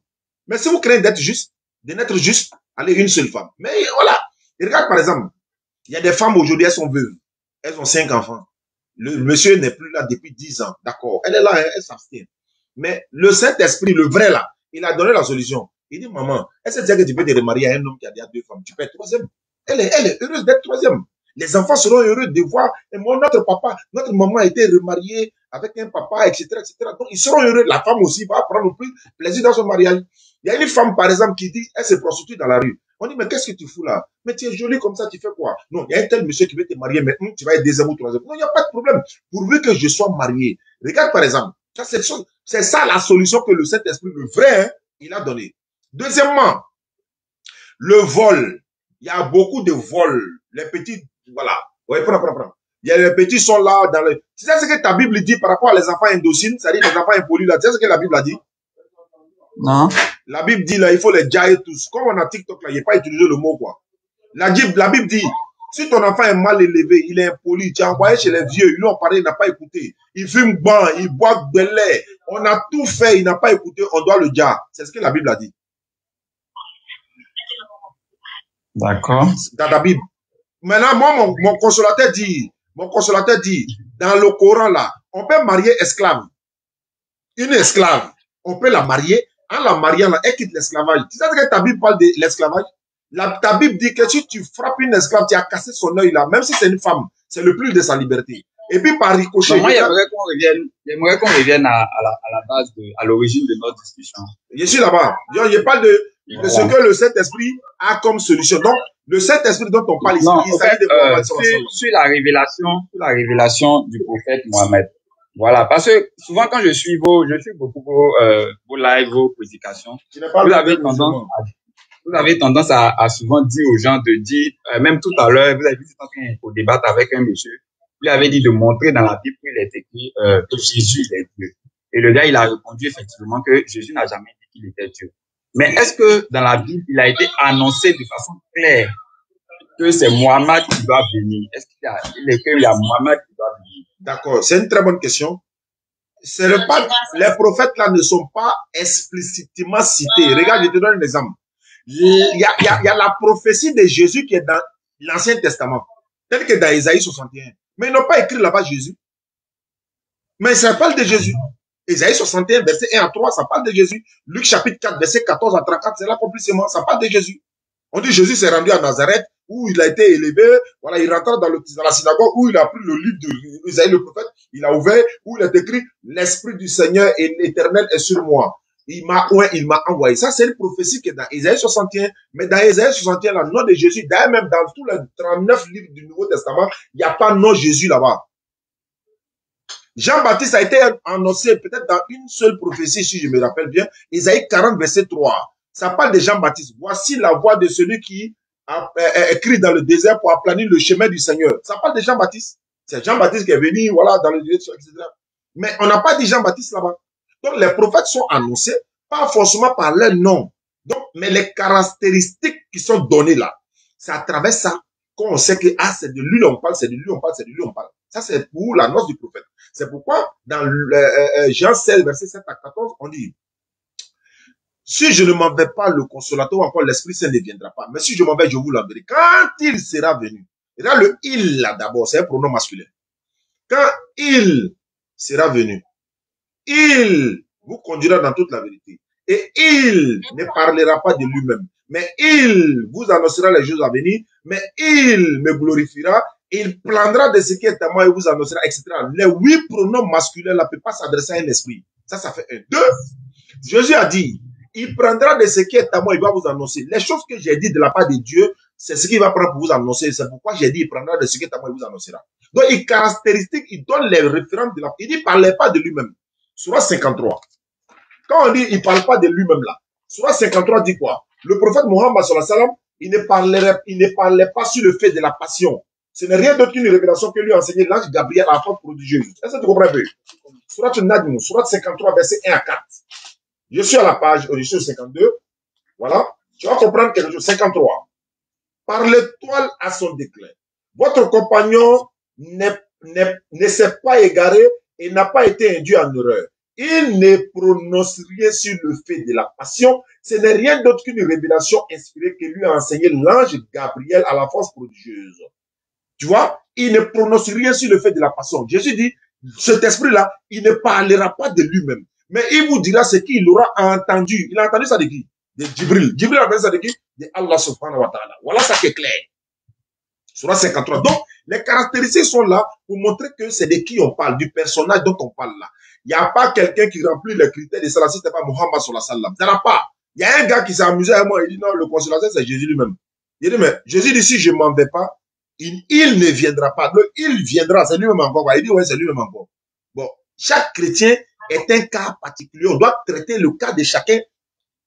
Mais si vous craignez d'être juste, de n'être juste, allez, une seule femme. Mais voilà. Et regarde, par exemple, il y a des femmes aujourd'hui, elles sont veuves. Elles ont 5 enfants. Le monsieur n'est plus là depuis 10 ans. D'accord. Elle est là, elle s'abstient. Mais le Saint-Esprit, le vrai là, il a donné la solution. Il dit, maman, est-ce que tu peux te remarier à un homme qui a déjà 2 femmes? Tu peux être troisième. Elle est heureuse d'être troisième. Les enfants seront heureux de voir, et moi, notre papa, notre maman a été remariée avec un papa, etc., etc. Donc, ils seront heureux. La femme aussi va prendre plus plaisir dans son mariage. Il y a une femme, par exemple, qui dit, elle se prostitue dans la rue. On dit, mais qu'est-ce que tu fous là? Mais tu es jolie comme ça, tu fais quoi? Non, il y a un tel monsieur qui veut te marier, mais tu vas être deuxième ou troisième. Non, il n'y a pas de problème. Pourvu que je sois marié. Regarde, par exemple, c'est ça la solution que le Saint-Esprit, le vrai, hein, il a donné. Deuxièmement, le vol. Il y a beaucoup de vols. Les petits, voilà. Ouais, prends. Il y a les petits sont là dans le... Tu sais ce que ta Bible dit par rapport à les enfants indociles, c'est-à-dire les enfants impolis là. Tu sais ce que la Bible a dit? Non. La Bible dit là, il faut les jailler tous. Comme on a TikTok là, il n'y a pas utilisé le mot quoi. La Bible dit, si ton enfant est mal élevé, il est impoli, tu as envoyé chez les vieux, ils lui ont parlé, il n'a pas écouté. Il fume bon, il boit de lait. On a tout fait, il n'a pas écouté, on doit le jailler. C'est ce que la Bible a dit. D'accord. Dans la Bible. Maintenant, moi, mon consolateur dit, dans le Coran là, on peut marier esclave. Une esclave, on peut la marier. En la mariant, là, elle quitte l'esclavage. Tu sais que ta Bible parle de l'esclavage? Ta Bible dit que si tu frappes une esclave, tu as cassé son œil là, même si c'est une femme, c'est le plus de sa liberté. Et puis par ricochet. Moi, j'aimerais qu'on revienne à la base, à l'origine de notre discussion. Je suis là-bas. Je parle de ce que le Saint-Esprit a comme solution. Donc, le Saint-Esprit dont on parle ici, il s'agit de sur la révélation du prophète Mohammed. Voilà, parce que souvent quand je suis beaucoup vos lives, vos prédications, vous avez tendance à souvent dire aux gens de dire, même tout à l'heure, vous avez vu au débattre avec un monsieur, vous lui avez dit de montrer dans la Bible qu'il est écrit que Jésus est Dieu. Et le gars, il a répondu effectivement que Jésus n'a jamais dit qu'il était Dieu. Mais est-ce que dans la Bible, il a été annoncé de façon claire que c'est Mohammed qui doit venir? Est-ce qu'il y a Mohammed qui doit venir? D'accord, c'est une très bonne question. Les prophètes là ne sont pas explicitement cités. Regarde, je te donne un exemple. Il y a la prophétie de Jésus qui est dans l'Ancien Testament, telle que dans Isaïe 61. Mais ils n'ont pas écrit là-bas Jésus. Mais ça parle de Jésus. Ésaïe 61, verset 1 à 3, ça parle de Jésus. Luc chapitre 4, verset 14 à 34, c'est l'accomplissement, ça parle de Jésus. On dit Jésus s'est rendu à Nazareth, où il a été élevé, voilà, il rentre dans la synagogue, où il a pris le livre d'Ésaïe le prophète, il a ouvert, où il est écrit, l'Esprit du Seigneur et l'Éternel est sur moi. Il m'a envoyé. Ça, c'est une prophétie qui est dans Ésaïe 61. Mais dans Ésaïe 61, le nom de Jésus, d'ailleurs, même dans tous les 39 livres du Nouveau Testament, il n'y a pas nom Jésus là-bas. Jean-Baptiste a été annoncé peut-être dans une seule prophétie, si je me rappelle bien, Ésaïe 40, verset 3. Ça parle de Jean-Baptiste. Voici la voix de celui qui a écrit dans le désert pour aplanir le chemin du Seigneur. Ça parle de Jean-Baptiste. C'est Jean-Baptiste qui est venu, voilà, dans le désert, etc. Mais on n'a pas dit Jean-Baptiste là-bas. Donc, les prophètes sont annoncés, pas forcément par leur nom. Donc, mais les caractéristiques qui sont données là, c'est à travers ça qu'on sait que, ah, c'est de lui on parle, c'est de lui on parle, c'est de lui on parle. Ça, c'est pour l'annonce du prophète. C'est pourquoi, dans Jean 16, verset 7 à 14, on dit, si je ne m'en vais pas, le consolateur, encore l'Esprit Saint ne viendra pas. Mais si je m'en vais, je vous l'enverrai. Quand il sera venu, et là, le il, là, d'abord, c'est un pronom masculin. Quand il sera venu, il vous conduira dans toute la vérité. Et il ne parlera pas de lui-même. Mais il vous annoncera les choses à venir. Mais il me glorifiera. Il prendra de ce qui est à moi et vous annoncera, etc. Les 8 pronoms masculins ne peuvent pas s'adresser à un esprit. Ça fait 1. 2. Jésus a dit, il prendra de ce qui est à moi et il va vous annoncer. Les choses que j'ai dit de la part de Dieu, c'est ce qu'il va prendre pour vous annoncer. C'est pourquoi j'ai dit, il prendra de ce qui est à moi et vous annoncera. Donc, il caractéristique, il donne les références de la... Il dit, il ne parlait pas de lui-même. Surah 53. Quand on dit, il ne parle pas de lui-même là. Surah 53 dit quoi? Le prophète Mohammed sallallahu alayhi wa sallam, il ne parlait pas sur le fait de la passion. Ce n'est rien d'autre qu'une révélation que lui a enseigné l'ange Gabriel à la force prodigieuse. Est-ce que tu comprends un peu? Surah Najm, Surah 53, verset 1 à 4. Je suis à la page, je suis au 52. Voilà. Tu vas comprendre quelque chose. 53. Par l'étoile à son déclin. Votre compagnon ne s'est pas égaré et n'a pas été induit en erreur. Il ne prononce rien sur le fait de la passion. Ce n'est rien d'autre qu'une révélation inspirée que lui a enseigné l'ange Gabriel à la force prodigieuse. Tu vois, il ne prononce rien sur le fait de la passion. Jésus dit, cet esprit-là, il ne parlera pas de lui-même. Mais il vous dira ce qu'il aura entendu. Il a entendu ça de qui? De Djibril. Djibril a entendu ça de qui? De Allah subhanahu wa ta'ala. Voilà ça qui est clair. Surah 53. Donc, les caractéristiques sont là pour montrer que c'est de qui on parle, du personnage dont on parle là. Il n'y a pas quelqu'un qui remplit les critères de cela si ce n'est pas Muhammad sallallahu alayhi wa sallam. Il n'y en a pas. Il y a un gars qui s'est amusé avec moi. Il dit non, le consolateur c'est Jésus lui-même. Il dit mais Jésus dit si je ne m'en vais pas, il ne viendra pas. Le il viendra, c'est lui-même encore. Il dit ouais, c'est lui-même encore. Bon, chaque chrétien est un cas particulier. On doit traiter le cas de chacun.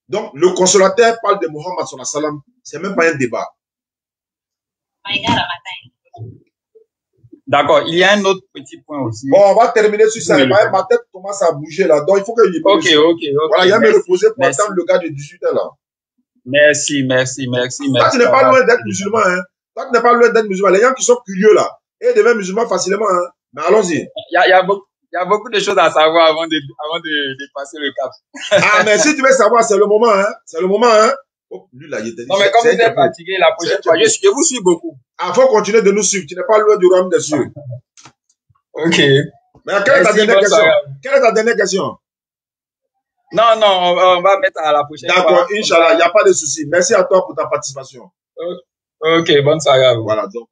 Donc, le consolateur parle de Muhammad sallallahu alayhi wa sallam. C'est même pas un débat. D'accord, il y a un autre petit point aussi. Bon, on va terminer sur ça. Ma tête commence à bouger là. Donc, il faut que je me Ok. Voilà, il y a me reposer pour attendre le gars de 18 ans là. Merci. Toi, tu n'es pas loin d'être musulman, hein. Toi, tu n'es pas loin d'être musulman. Les gens qui sont curieux là, et deviennent musulmans facilement, hein. Mais allons-y. Il y a beaucoup de choses à savoir avant de passer le cap. Ah, mais si tu veux savoir, c'est le moment, hein. C'est le moment, hein. Oh, lui là, il était. Non, mais comme vous êtes fatigué, la prochaine fois, je vous suis beaucoup. Ah, faut continuer de nous suivre. Tu n'es pas loin du royaume des cieux. Ok. Mais quelle est ta dernière question? Quelle est ta dernière question? Non, on va mettre à la prochaine fois. D'accord, Inch'Allah, il n'y a pas de souci. Merci à toi pour ta participation. Ok, bonne soirée à vous. Voilà, donc,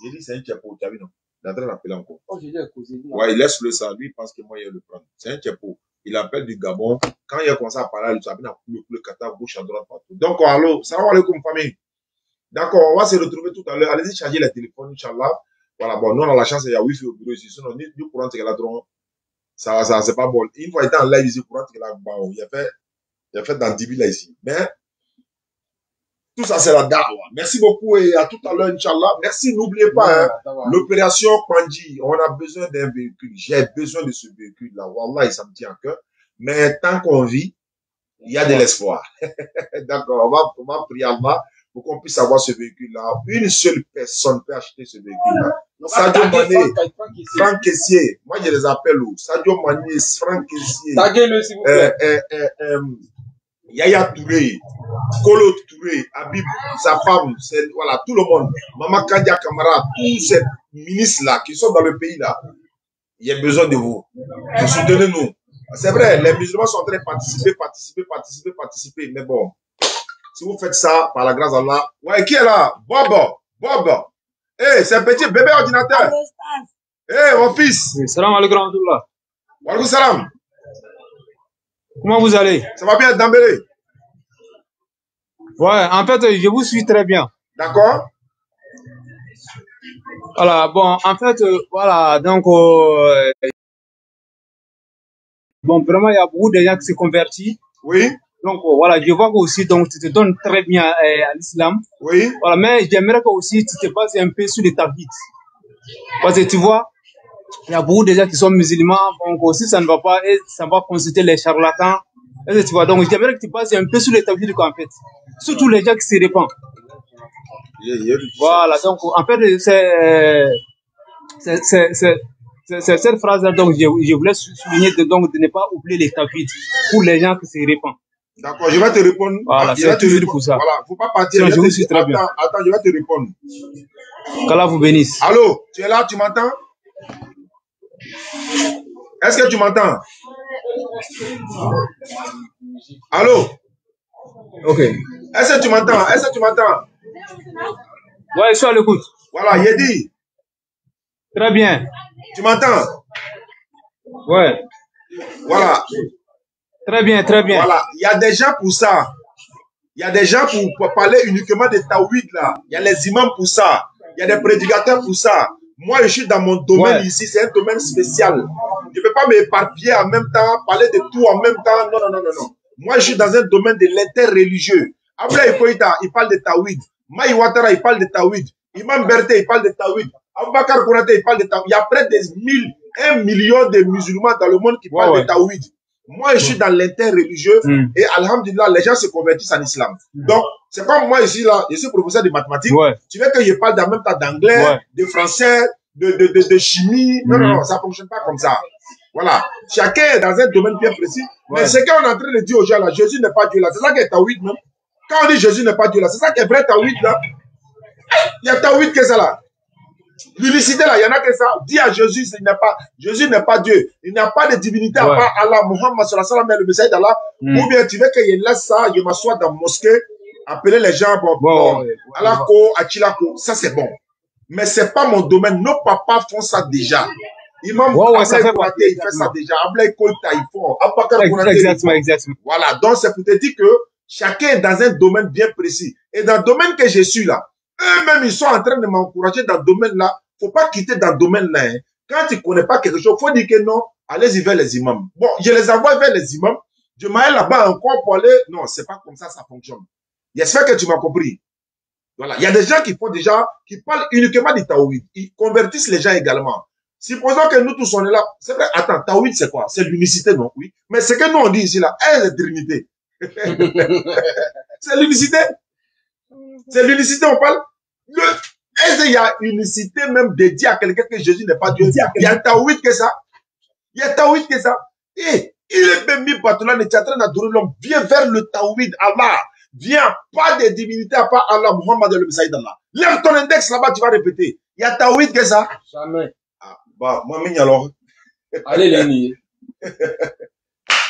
j'ai dit c'est un tchepo, tu as vu, non? Il est en train d'appeler encore. Oh, j'ai dit à causer. Ouais, il laisse-le ça. Lui, il pense que moi, il va le prendre. C'est un tchepo. Il appelle du Gabon. Quand il a commencé à parler, il a le Qatar, bouche à droite, partout. Donc, allô, salam alaikum, famille. D'accord, on va se retrouver tout à l'heure. Allez-y charger les téléphones, Inch'Allah. Voilà, bon, nous, on a la chance, il y a Wi-Fi au bureau ici. Sinon, nous, courant, c'est là, ça, c'est pas bon. Une fois, il était en live ici, courant, c'est là, bon, il a fait dans 10 000 là ici. Mais, tout ça, c'est la dawa. Merci beaucoup et à tout à l'heure, Inch'Allah. Merci, n'oubliez pas, hein, l'opération Pandji, on a besoin d'un véhicule. J'ai besoin de ce véhicule-là. Wallah, ça me tient à cœur. Mais tant qu'on vit, il y a de l'espoir. D'accord, on va prier Allah pour qu'on puisse avoir ce véhicule-là. Une seule personne peut acheter ce véhicule-là. Sadio Mané, Franck Kessier. Moi, je les appelle où? Sadio Mané, Franck Kessier. Taguez-le, s'il vous plaît. Yaya Touré, Kolo Touré, Habib, sa femme, voilà, tout le monde. Maman Kandia Kamara, tous ces ministres-là qui sont dans le pays-là. Il y a besoin de vous. Soutenez-nous. C'est vrai, les musulmans sont en train de participer. Mais bon, si vous faites ça, par la grâce d'Allah. Ouais, qui est là? Bob. Hey, c'est un petit bébé ordinateur. Hey, mon fils. Salam alaikum rahmatullah. Wa alaikum salam. Comment vous allez? Ça va bien, Dambélé? Ouais, en fait, je vous suis très bien. D'accord. Voilà, bon, en fait, voilà, donc, bon, vraiment, il y a beaucoup de gens qui se convertissent. Oui. Donc, voilà, je vois que aussi, donc, tu te donnes très bien à l'islam. Oui. Voilà, mais j'aimerais que aussi, tu te bases un peu sur les tawhid. Parce que tu vois, il y a beaucoup de gens qui sont musulmans, donc aussi, ça ne va pas, et ça va consulter les charlatans. Et tu vois, donc, j'aimerais que tu bases un peu sur les tawhid, en fait. Surtout les gens qui se répandent. Voilà, donc, en fait, c'est cette phrase-là, donc, je voulais souligner donc, de ne pas oublier les tawhid pour les gens qui se répandent. D'accord, je vais te répondre. Voilà, c'est toujours pour ça. Voilà, faut pas partir. Je vous suis très bien. Attends, je vais te répondre. Qu'Allah vous bénisse. Allô, tu es là, tu m'entends? Est-ce que tu m'entends? Allô? Ok. Est-ce que tu m'entends? Ouais, je suis à l'écoute. Voilà, Yedi. Très bien. Tu m'entends? Ouais. Voilà. Très bien. Voilà, il y a des gens pour ça. Il y a des gens pour parler uniquement de tawhid là. Il y a les imams pour ça. Il y a des prédicateurs pour ça. Moi, je suis dans mon domaine ici. C'est un domaine spécial. Je ne peux pas m'éparpiller en même temps, parler de tout en même temps. Non. Moi, je suis dans un domaine de l'interreligieux. Abla Ikoita, il parle de tawhid. Maï Ouattara, il parle de tawhid. Imam Berté, il parle de tawhid. Aboubakar Konaté, il parle de tawhid. Il y a près de 1 million de musulmans dans le monde qui parlent de tawhid. Moi, je suis dans l'interreligieux et alhamdulillah, les gens se convertissent en islam. Donc, c'est comme moi ici, là, je suis professeur de mathématiques. Tu veux que je parle en même temps d'anglais, de français, de chimie. Non, ça ne fonctionne pas comme ça. Voilà. Chacun est dans un domaine bien précis. Mais ce qu'on est en train de dire aux gens, là, Jésus n'est pas Dieu, là. C'est ça qui est tawhid, même. Quand on dit Jésus n'est pas Dieu, là, c'est ça qui est vrai tawhid, là. Il y a tawhid que ça, là. L'unicité là, il y en a que ça. Dis à Jésus, Jésus n'est pas Dieu. Il n'y a pas de divinité à part Allah, Muhammad sallallahu alayhi wa sallam, le messager d'Allah. Ou bien tu veux que je laisse ça, je m'assois dans la mosquée, appeler les gens, Alako, Achilako, ça c'est bon. Mais c'est pas mon domaine. Nos papas font ça déjà. Imam Ablaï Konaté, il fait ça déjà. Ablaï Koïta, il faut. Abakar Konaté, exactement. Voilà. Donc c'est pour te dire que chacun est dans un domaine bien précis. Et dans le domaine que je suis là, eux-mêmes, ils sont en train de m'encourager dans le domaine-là. Il ne faut pas quitter dans le domaine-là. Hein. Quand tu ne connais pas quelque chose, il faut dire que non, allez-y vers les imams. Bon, je les envoie vers les imams. Je m'aille là-bas encore pour aller. Non, ce n'est pas comme ça fonctionne. J'espère que tu m'as compris. Voilà. Il y a des gens qui font déjà, qui parlent uniquement du tawhid. Ils convertissent les gens également. Supposons que nous tous on est là. C'est vrai, attends, tawhid c'est quoi? C'est l'unicité, non? Oui. Mais ce que nous on dit ici là, c'est la trinité. C'est l'unicité. C'est l'unicité, on parle. Est-ce qu'il y a une unicité même dédiée à quelqu'un que Jésus n'est pas Dieu? Il y a un tawhid que ça. Et il est même mis par là, il est en train d'adorer l'homme. Viens vers le tawhid, Allah. Viens, pas de divinité à part Allah, Muhammad le messager d'Allah. Lève ton index là-bas, tu vas répéter. Il y a tawhid que ça. Jamais. Ah, bah, moi, alors. Allez les nier.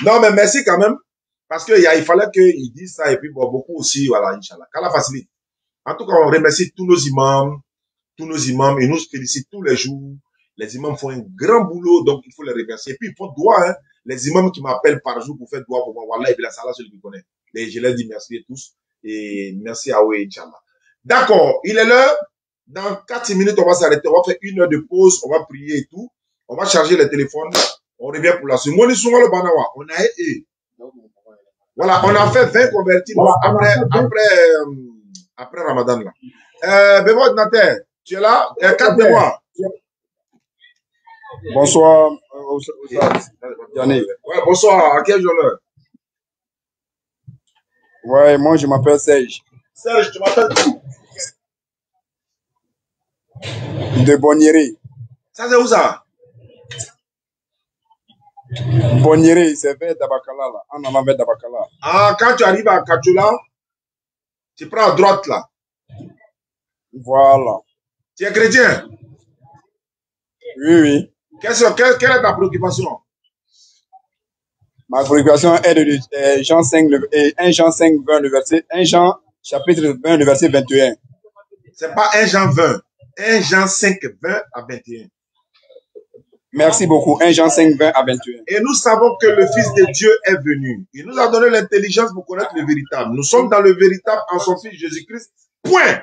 Non, mais merci quand même. Parce que il fallait qu'ils disent ça et puis bon, beaucoup aussi, voilà, Inch'Allah. Qu'Allah facilite. En tout cas, on remercie tous nos imams, ils nous félicitent tous les jours. Les imams font un grand boulot, donc il faut les remercier. Et puis, il faut droit, hein. Les imams qui m'appellent par jour pour faire droit pour moi, voilà, et bien la salle, celui qui connaît. Et je leur dis merci à tous. Et merci à eux, Inch'Allah. D'accord, il est l'heure. Dans 4 minutes, on va s'arrêter. On va faire 1 heure de pause. On va prier et tout. On va charger les téléphones. On revient pour la suite. On a voilà, on a fait 20 convertis après Ramadan là. Bémo Ordinateur, tu es là? 4 mémoires. Bonsoir, Yannick. Ouais, bonsoir. À quel jour l'heure? Ouais, moi je m'appelle Serge. Serge, tu m'appelles où? De Bonnieri. Ça c'est où ça? Bonnieri, c'est vers Dabakala là. En allant vers Dabakala. Ah, quand tu arrives à Kachula, tu prends à droite là. Voilà. Tu es chrétien? Oui. Quelle est ta préoccupation? Ma préoccupation est de Jean 5, 1 Jean 5, 20, le verset, 1 Jean chapitre 20, le verset 21. C'est pas 1 Jean 20. 1 Jean 5, 20 à 21. Merci beaucoup. 1 Jean 5, 20 à 21. Et nous savons que le Fils de Dieu est venu. Il nous a donné l'intelligence pour connaître le véritable. Nous sommes dans le véritable en son Fils Jésus-Christ. Point.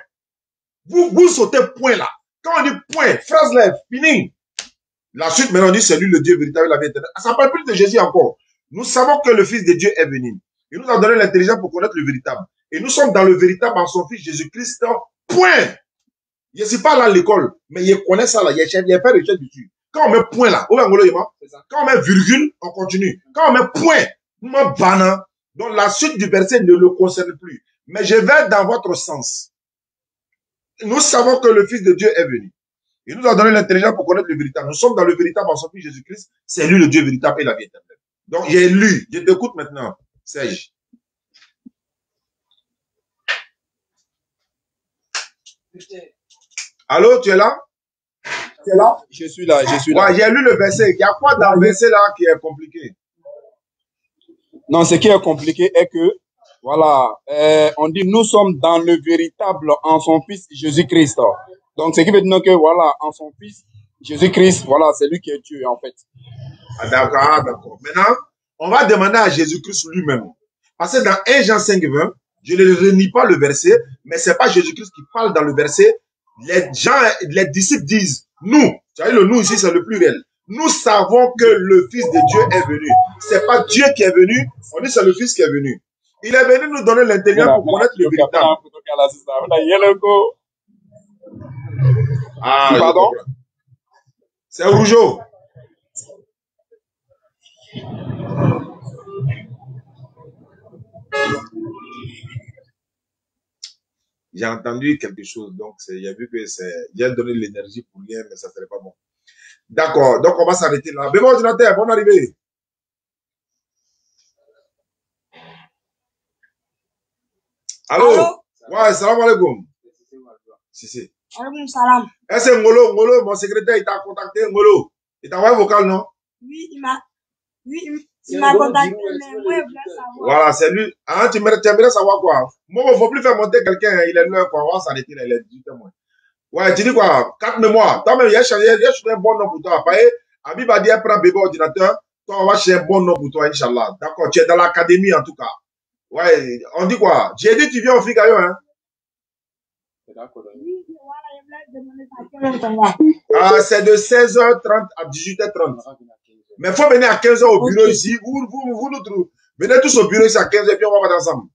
Vous sautez point là. Quand on dit point, phrase là, fini. La suite, maintenant, on dit c'est lui le Dieu véritable, la vie éternelle. Ça ne parle plus de Jésus encore. Nous savons que le Fils de Dieu est venu. Il nous a donné l'intelligence pour connaître le véritable. Et nous sommes dans le véritable en son Fils Jésus-Christ. Point. Je ne suis pas là à l'école, mais je connais ça là. Il y a fait recherche dessus. Quand on met point là, quand on met virgule, on continue. Quand on met point, donc la suite du verset ne le concerne plus. Mais je vais dans votre sens. Nous savons que le Fils de Dieu est venu. Il nous a donné l'intelligence pour connaître le véritable. Nous sommes dans le véritable en son Fils Jésus-Christ. C'est lui le Dieu véritable et la vie éternelle. Donc j'ai lu. Je t'écoute maintenant, Serge. Allô, tu es là? Tu es là? Je suis là, je suis là. Ouais, j'ai lu le verset. Il y a quoi dans le verset là qui est compliqué? Non, ce qui est compliqué est que, voilà, on dit nous sommes dans le véritable en son Fils Jésus-Christ. Donc, ce qui veut dire que, voilà, en son Fils Jésus-Christ, voilà, c'est lui qui est Dieu, en fait. Ah, d'accord, d'accord. Maintenant, on va demander à Jésus-Christ lui-même. Parce que dans 1 Jean 5, 20, je ne renie pas le verset, mais c'est pas Jésus-Christ qui parle dans le verset. Les disciples disent, nous, tu vois, le nous ici, c'est le pluriel. Nous savons que le Fils de Dieu est venu. C'est pas Dieu qui est venu, on dit c'est le Fils qui est venu. Il est venu nous donner l'intelligence pour connaître le véritable. Ah, pardon? C'est Rougeau. J'ai entendu quelque chose, donc j'ai vu que j'ai donné de l'énergie pour rien, mais ça serait pas bon. D'accord, donc on va s'arrêter là. Bémo ordinateur, bonne arrivée. Allô? Ouais, salam alaikum. Si. Alaikum salam. Est-ce que Ngolo, mon secrétaire, il t'a contacté, Ngolo? Il t'a envoyé un vocal, non? Oui, il m'a contacté, mais moi, je voulais savoir. Voilà, c'est lui. Ah, tu aimerais savoir quoi? Moi, il ne faut plus faire monter quelqu'un, il est l'heure, quoi. On va s'arrêter là, il est 18 mois. Ouais, tu dis quoi? 4 mémoires. Toi-même, il y a un bon nom pour toi. Après, Habib a dit, prends bébé ordinateur. Toi, on va chercher un bon nom pour toi, Inch'Allah. D'accord, tu es dans l'académie, en tout cas. Ouais, on dit quoi? J'ai dit, tu viens au Figaro, hein? Oui, voilà, je voulais demander ça. Ah, c'est de 16h30 à 18h30. Mais il faut venir à 15h au bureau ici. Vous nous trouvez. Venez tous au bureau ici à 15h et puis on va voir ensemble.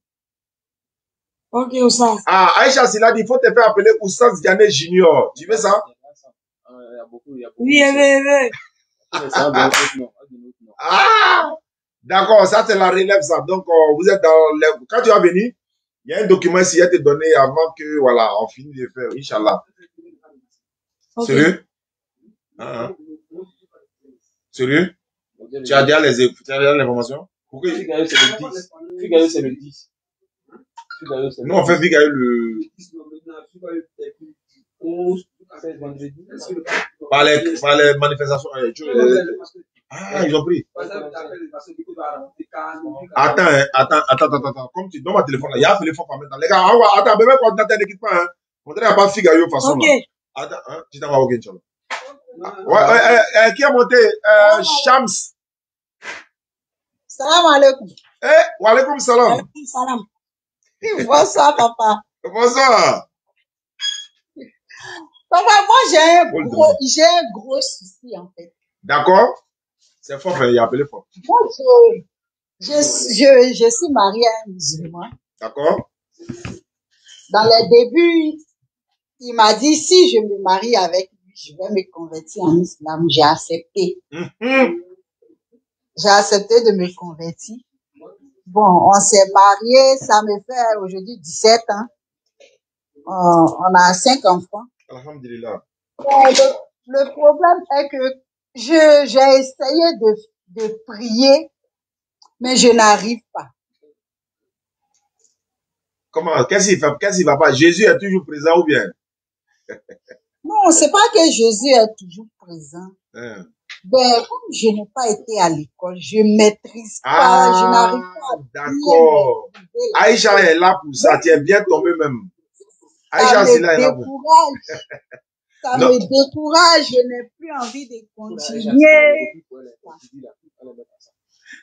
Ok, Oussas. Ah, Aïcha Siladi, il faut te faire appeler Oussas Diané Junior. Tu veux ça? Oui, je veux. Ah! D'accord, ça c'est la relève, ça. Donc, vous êtes dans les... Quand tu vas venir, il y a un document ici à te donner avant que, voilà, on finisse de faire, Inch'Allah. Okay. Sérieux? Sérieux? Tu as déjà l'information? Pourquoi? Figaro, c'est le 10. Figaro, c'est le 10. Nous, on fait Figaro le... Par les manifestations. Ah, ils ont pris. Attends. Comme tu donnes mon téléphone là, il y a un téléphone par maintenant. Les gars, attends, bébé, coordinateur, n'équipe pas, hein. On dirait qu'il n'y a pas Figaro de façon là. Attends, hein, tu t'en vas au Inch'Allah. Ouais, qui a monté? Shams. Salam alaikum. Wa alaikum salam. Alaikum salam. Bonsoir, papa. Bonsoir. Papa, moi, j'ai un gros souci, en fait. D'accord. C'est fort, il a appelé fort. Moi, je suis mariée à un musulman. D'accord. Dans les débuts, il m'a dit, si je me marie avec lui, je vais me convertir en islam. J'ai accepté. J'ai accepté de me convertir. Bon, on s'est mariés, ça me fait aujourd'hui 17 ans. On a 5 enfants. Alhamdulillah. Le problème est que j'ai essayé de prier, mais je n'arrive pas. Comment? Qu'est-ce qu'il va pas? Jésus est toujours présent ou bien? Non, c'est pas que Jésus est toujours présent. Ben, comme je n'ai pas été à l'école, je maîtrise pas, je n'arrive Ah, pas à bien d'accord. maîtriser la Aïcha chose. est là pour ça. Tu es bien tombé même. Ça Aïcha me Silla est là pour. décourage. Ça Non, me décourage. Je n'ai plus envie de continuer.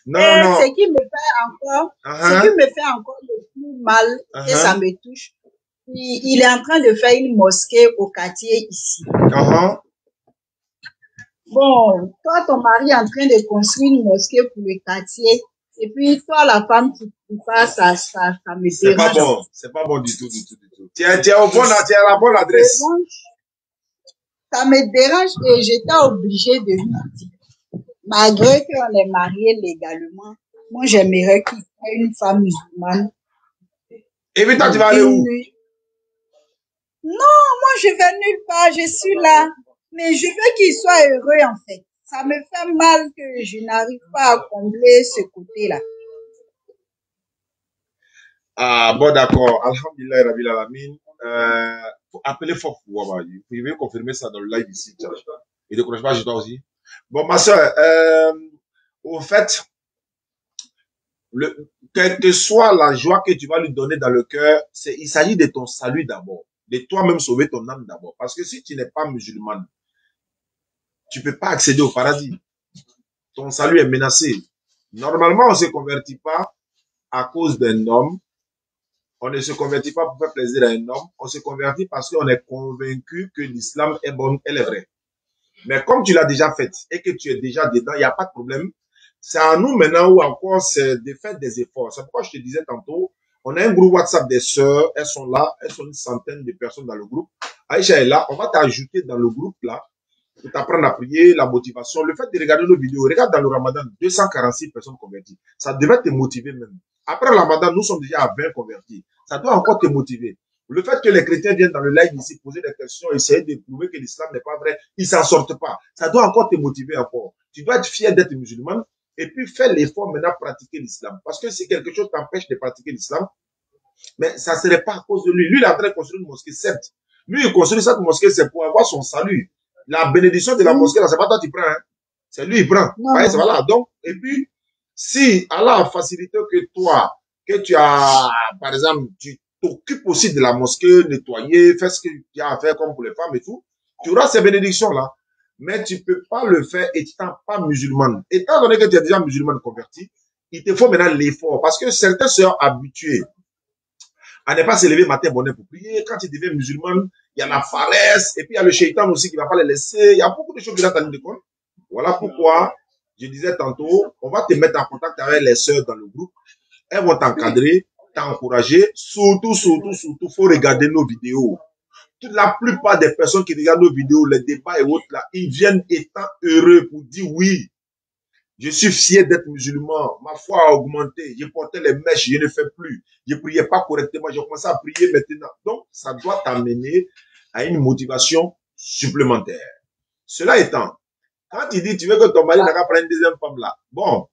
non, Et non. ce qui me fait encore, ce qui me fait encore le plus mal, que ça me touche, il est en train de faire une mosquée au quartier ici. Bon, toi, ton mari est en train de construire une mosquée pour le quartier. Et puis, toi, la femme qui passe, ça me C'est pas dérange. bon. C'est pas bon du tout, du tout, du tout. Tu es au bon, tu es à la bonne adresse. Ça me dérange et j'étais obligée de lui dire. Malgré qu'on est mariés légalement, moi, j'aimerais qu'il soit une femme musulmane. Et puis toi, tu vas aller où? Non, moi, je vais nulle part. Je suis là. Mais je veux qu'il soit heureux, en fait. Ça me fait mal que je n'arrive pas à combler ce côté-là. Ah, bon, d'accord. Alhamdulillah, Rabbil Alamin. Appelez fort pour Waba. Je vais confirmer ça dans le live ici. Il ne décroche pas chez toi aussi. Bon, ma soeur, au fait, quelle que soit la joie que tu vas lui donner dans le cœur, il s'agit de ton salut d'abord. De toi-même sauver ton âme d'abord. Parce que si tu n'es pas musulmane, tu ne peux pas accéder au paradis. Ton salut est menacé. Normalement, on ne se convertit pas à cause d'un homme. On ne se convertit pas pour faire plaisir à un homme. On se convertit parce qu'on est convaincu que l'islam est bon, elle est vraie. Mais comme tu l'as déjà faite et que tu es déjà dedans, il n'y a pas de problème. C'est à nous maintenant où encore c'est de faire des efforts. C'est pourquoi je te disais tantôt, on a un groupe WhatsApp des sœurs, elles sont là, elles sont une centaine de personnes dans le groupe. Aïcha est là, on va t'ajouter dans le groupe là pour t'apprendre à prier, la motivation. Le fait de regarder nos vidéos, regarde dans le Ramadan, 246 personnes converties. Ça devait te motiver même. Après le Ramadan, nous sommes déjà à 20 convertis. Ça doit encore te motiver. Le fait que les chrétiens viennent dans le live ici poser des questions, essayer de prouver que l'islam n'est pas vrai, ils s'en sortent pas. Ça doit encore te motiver encore. Tu dois être fier d'être musulman et puis faire l'effort maintenant de pratiquer l'islam. Parce que si quelque chose t'empêche de pratiquer l'islam, mais ça ne serait pas à cause de lui. Lui, il est en train de construire une mosquée, certes. Lui, il construit cette mosquée, c'est pour avoir son salut. La bénédiction de la mosquée, là, c'est pas toi qui prends, hein. C'est lui, il prend. Ouais, voilà. Donc, et puis, si Allah a facilité que toi, que tu as, par exemple, tu t'occupes aussi de la mosquée, nettoyer, faire ce que tu as à faire comme pour les femmes et tout, tu auras ces bénédictions-là. Mais tu peux pas le faire étant pas musulmane. Étant donné que tu es déjà musulmane converti, il te faut maintenant l'effort. Parce que certains sont habitués à ne pas se lever matin bonnet pour prier. Quand tu deviens musulman, il y a la paresse, et puis il y a le shaitan aussi qui ne va pas les laisser. Il y a beaucoup de choses qui sont en ligne de compte. Voilà pourquoi, je disais tantôt, on va te mettre en contact avec les sœurs dans le groupe. Elles vont t'encadrer, t'encourager. Surtout, il faut regarder nos vidéos. La plupart des personnes qui regardent nos vidéos, les débats et autres, là, ils viennent étant heureux pour dire oui. Je suis fier d'être musulman. Ma foi a augmenté. Je portais les mèches, je ne fais plus. Je priais pas correctement. J'ai commencé à prier maintenant. Donc, ça doit t'amener à une motivation supplémentaire. Cela étant, quand tu dis, tu veux que ton mari n'a qu'à prendre une deuxième femme là. Bon.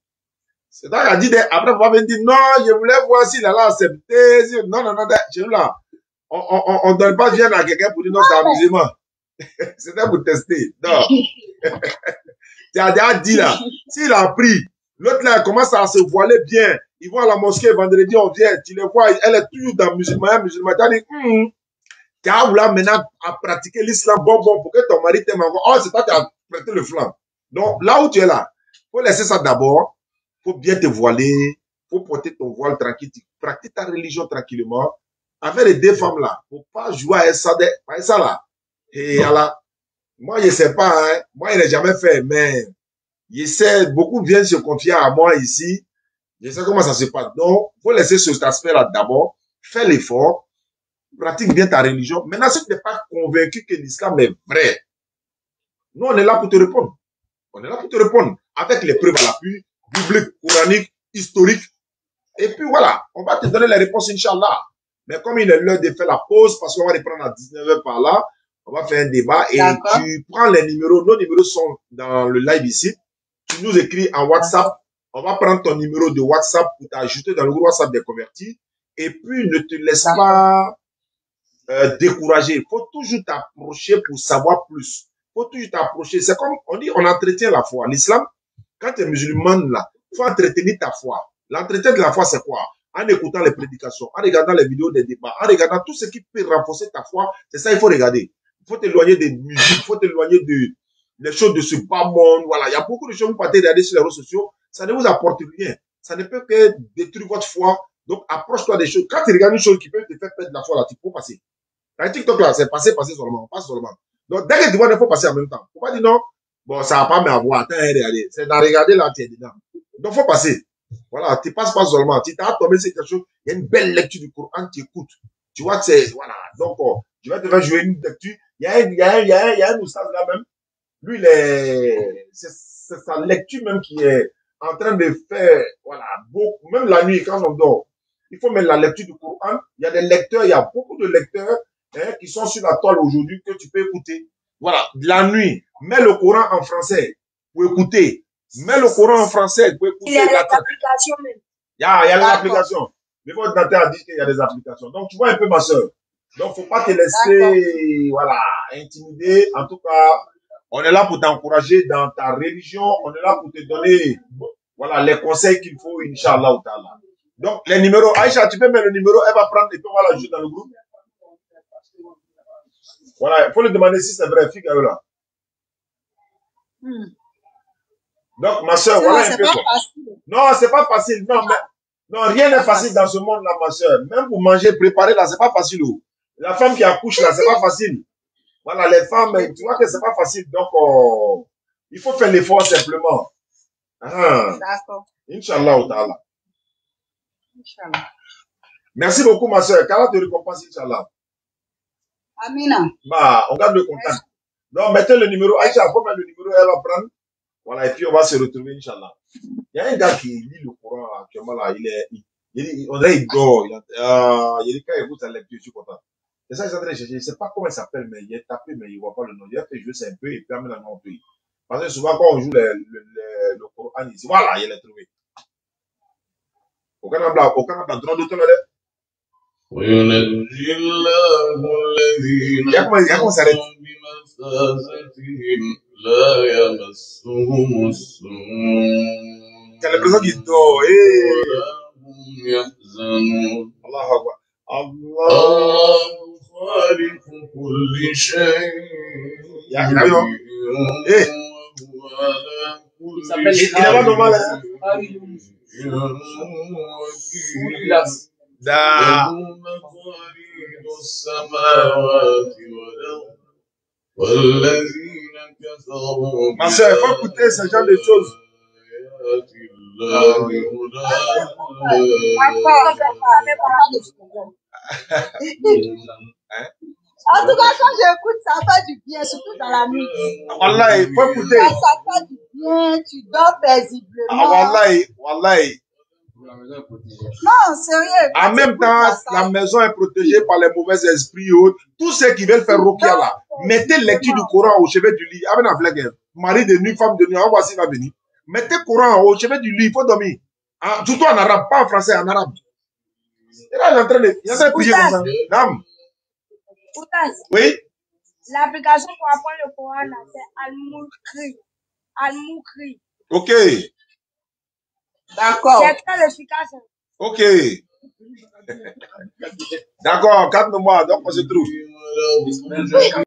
C'est toi qui as dit, après, vous m'avez dit, non, je voulais voir s'il allait accepter. Non, je veux là. On donne pas viande à quelqu'un pour dire non, c'est un musulman. C'était pour tester. Non. Tu as déjà dit là, s'il a pris, l'autre là commence à se voiler bien, il va à la mosquée, vendredi on vient, tu le vois, elle est toujours dans musulman, tu as dit, tu as voulu maintenant à pratiquer l'islam, bon, pour que ton mari t'aime encore. Oh, c'est toi qui as prêté le flanc. Donc, là où tu es là, faut laisser ça d'abord, faut bien te voiler, faut porter ton voile tranquille, tu pratiques ta religion tranquillement, avec les deux femmes là, faut pas jouer à ça là. Et là, moi, je sais pas, hein. Moi, il n'a jamais fait, mais je sais, beaucoup viennent se confier à moi ici. Je sais comment ça se passe. Donc, faut laisser cet aspect-là d'abord, fais l'effort, pratique bien ta religion. Maintenant, si tu n'es pas convaincu que l'islam est vrai, nous, on est là pour te répondre. On est là pour te répondre avec les preuves à l'appui, bibliques, coraniques, historiques. Et puis voilà, on va te donner les réponses, Inch'Allah. Mais comme il est l'heure de faire la pause, parce qu'on va reprendre à 19h par là, on va faire un débat et tu prends les numéros. Nos numéros sont dans le live ici. Tu nous écris en WhatsApp. On va prendre ton numéro de WhatsApp pour t'ajouter dans le groupe WhatsApp des convertis. Et puis, ne te laisse pas décourager. Il faut toujours t'approcher pour savoir plus. Il faut toujours t'approcher. C'est comme, on dit, on entretient la foi. L'islam, quand tu es musulman, là, il faut entretenir ta foi. L'entretien de la foi, c'est quoi? En écoutant les prédications, en regardant les vidéos des débats, en regardant tout ce qui peut renforcer ta foi, c'est ça qu'il faut regarder. Il faut t'éloigner des musiques, il faut t'éloigner des choses de ce bas monde. Voilà, il y a beaucoup de choses que vous partez regarder sur les réseaux sociaux, ça ne vous apporte rien. Ça ne peut que détruire votre foi. Donc, approche-toi des choses. Quand tu regardes une chose qui peut te faire perdre la foi, là, tu peux passer. Dans TikTok, là, c'est passer seulement, passe seulement. Donc, dès que tu vois, il faut passer en même temps. Faut pas dire non, bon, ça va pas m'avoir, attends, regardez. C'est d'en regarder là, tu es dedans. Donc, faut passer. Voilà, tu passes pas seulement. Tu t'as tombé sur quelque chose, il y a une belle lecture du Coran, tu écoutes. Tu vois que c'est, voilà. Donc, je vais te faire jouer une lecture. Il y a un oustaz là même. Lui, c'est sa lecture même qui est en train de faire, voilà, beaucoup, même la nuit quand on dort. Il faut mettre la lecture du Coran. Il y a des lecteurs, il y a beaucoup de lecteurs qui sont sur la toile aujourd'hui que tu peux écouter. Voilà, la nuit, mets le Coran en français pour écouter. Mets le Coran en français pour écouter. Il y a des applications même. Il y a des applications. Mais votre ordinateur a dit qu'il y a des applications. Donc, tu vois un peu ma soeur. Donc, faut pas te laisser, voilà, intimider. En tout cas, on est là pour t'encourager dans ta religion. On est là pour te donner, voilà, les conseils qu'il faut, Inch'Allah ou Ta'ala. Donc, les numéros, Aïcha, tu peux mettre le numéro, elle va prendre et puis on va l'ajouter dans le groupe. Voilà, il faut lui demander si c'est vrai, fille là. Donc, ma soeur, voilà un peu quoi. Non, c'est pas facile. Non, mais, non, rien n'est facile dans ce monde-là, ma soeur. Même pour manger, préparer là, c'est pas facile. La femme qui accouche là, c'est pas facile. Voilà, les femmes, tu vois que c'est pas facile. Donc, il faut faire l'effort simplement. D'accord. Inch'Allah ou Ta'ala. Merci beaucoup, ma soeur. Qu'Allah te récompense, Inch'Allah. Amina. Bah, on garde le contact. Donc, mettez le numéro. Aïcha, faut mettre le numéro, elle va prendre. Voilà, et puis on va se retrouver, Inch'Allah. Il y a un gars qui lit le Coran actuellement là, on dirait il dort. Il dit quand il écoute sa lecture, je suis content. C'est ça que j'ai en train de chercher. Je ne sais pas comment il s'appelle, mais il est tapé, mais il ne voit pas le nom. Il a fait jouer ça un peu et puis il a mis un peu. Parce que souvent quand on joue le Coran ici, voilà, il l'a trouvé. Aucun droit de temps là. وينجي الله الذين بمفازتهم لا يمسهم السوء ولا هم يحزنون الله خالق كل شيء وهو على كل شيء وكيل له مقاليد السماوات والأرض والذين كفروا Ma soeur, il faut écouter ce genre de choses. En tout cas, quand j'écoute, ça fait du bien, surtout dans la nuit. Wallah, il faut écouter. Ça fait du bien, tu dors paisiblement. Wallahi. Non, sérieux. En même temps, la maison est protégée par les mauvais esprits. Tous ceux qui veulent faire Rokia là, mettez lecture du Coran au chevet du lit. Mari de nuit, femme de nuit, on voit s'il va venir. Mettez Coran au chevet du lit, il faut dormir. Surtout en arabe, pas en français, en arabe. Et là, il est en train de prier comme ça. Dame. Oui. L'application pour apprendre le Coran, là, c'est Al-Moukri. Ok. D'accord. C'est très efficace. Ok. D'accord, calme-moi, donc on se trouve.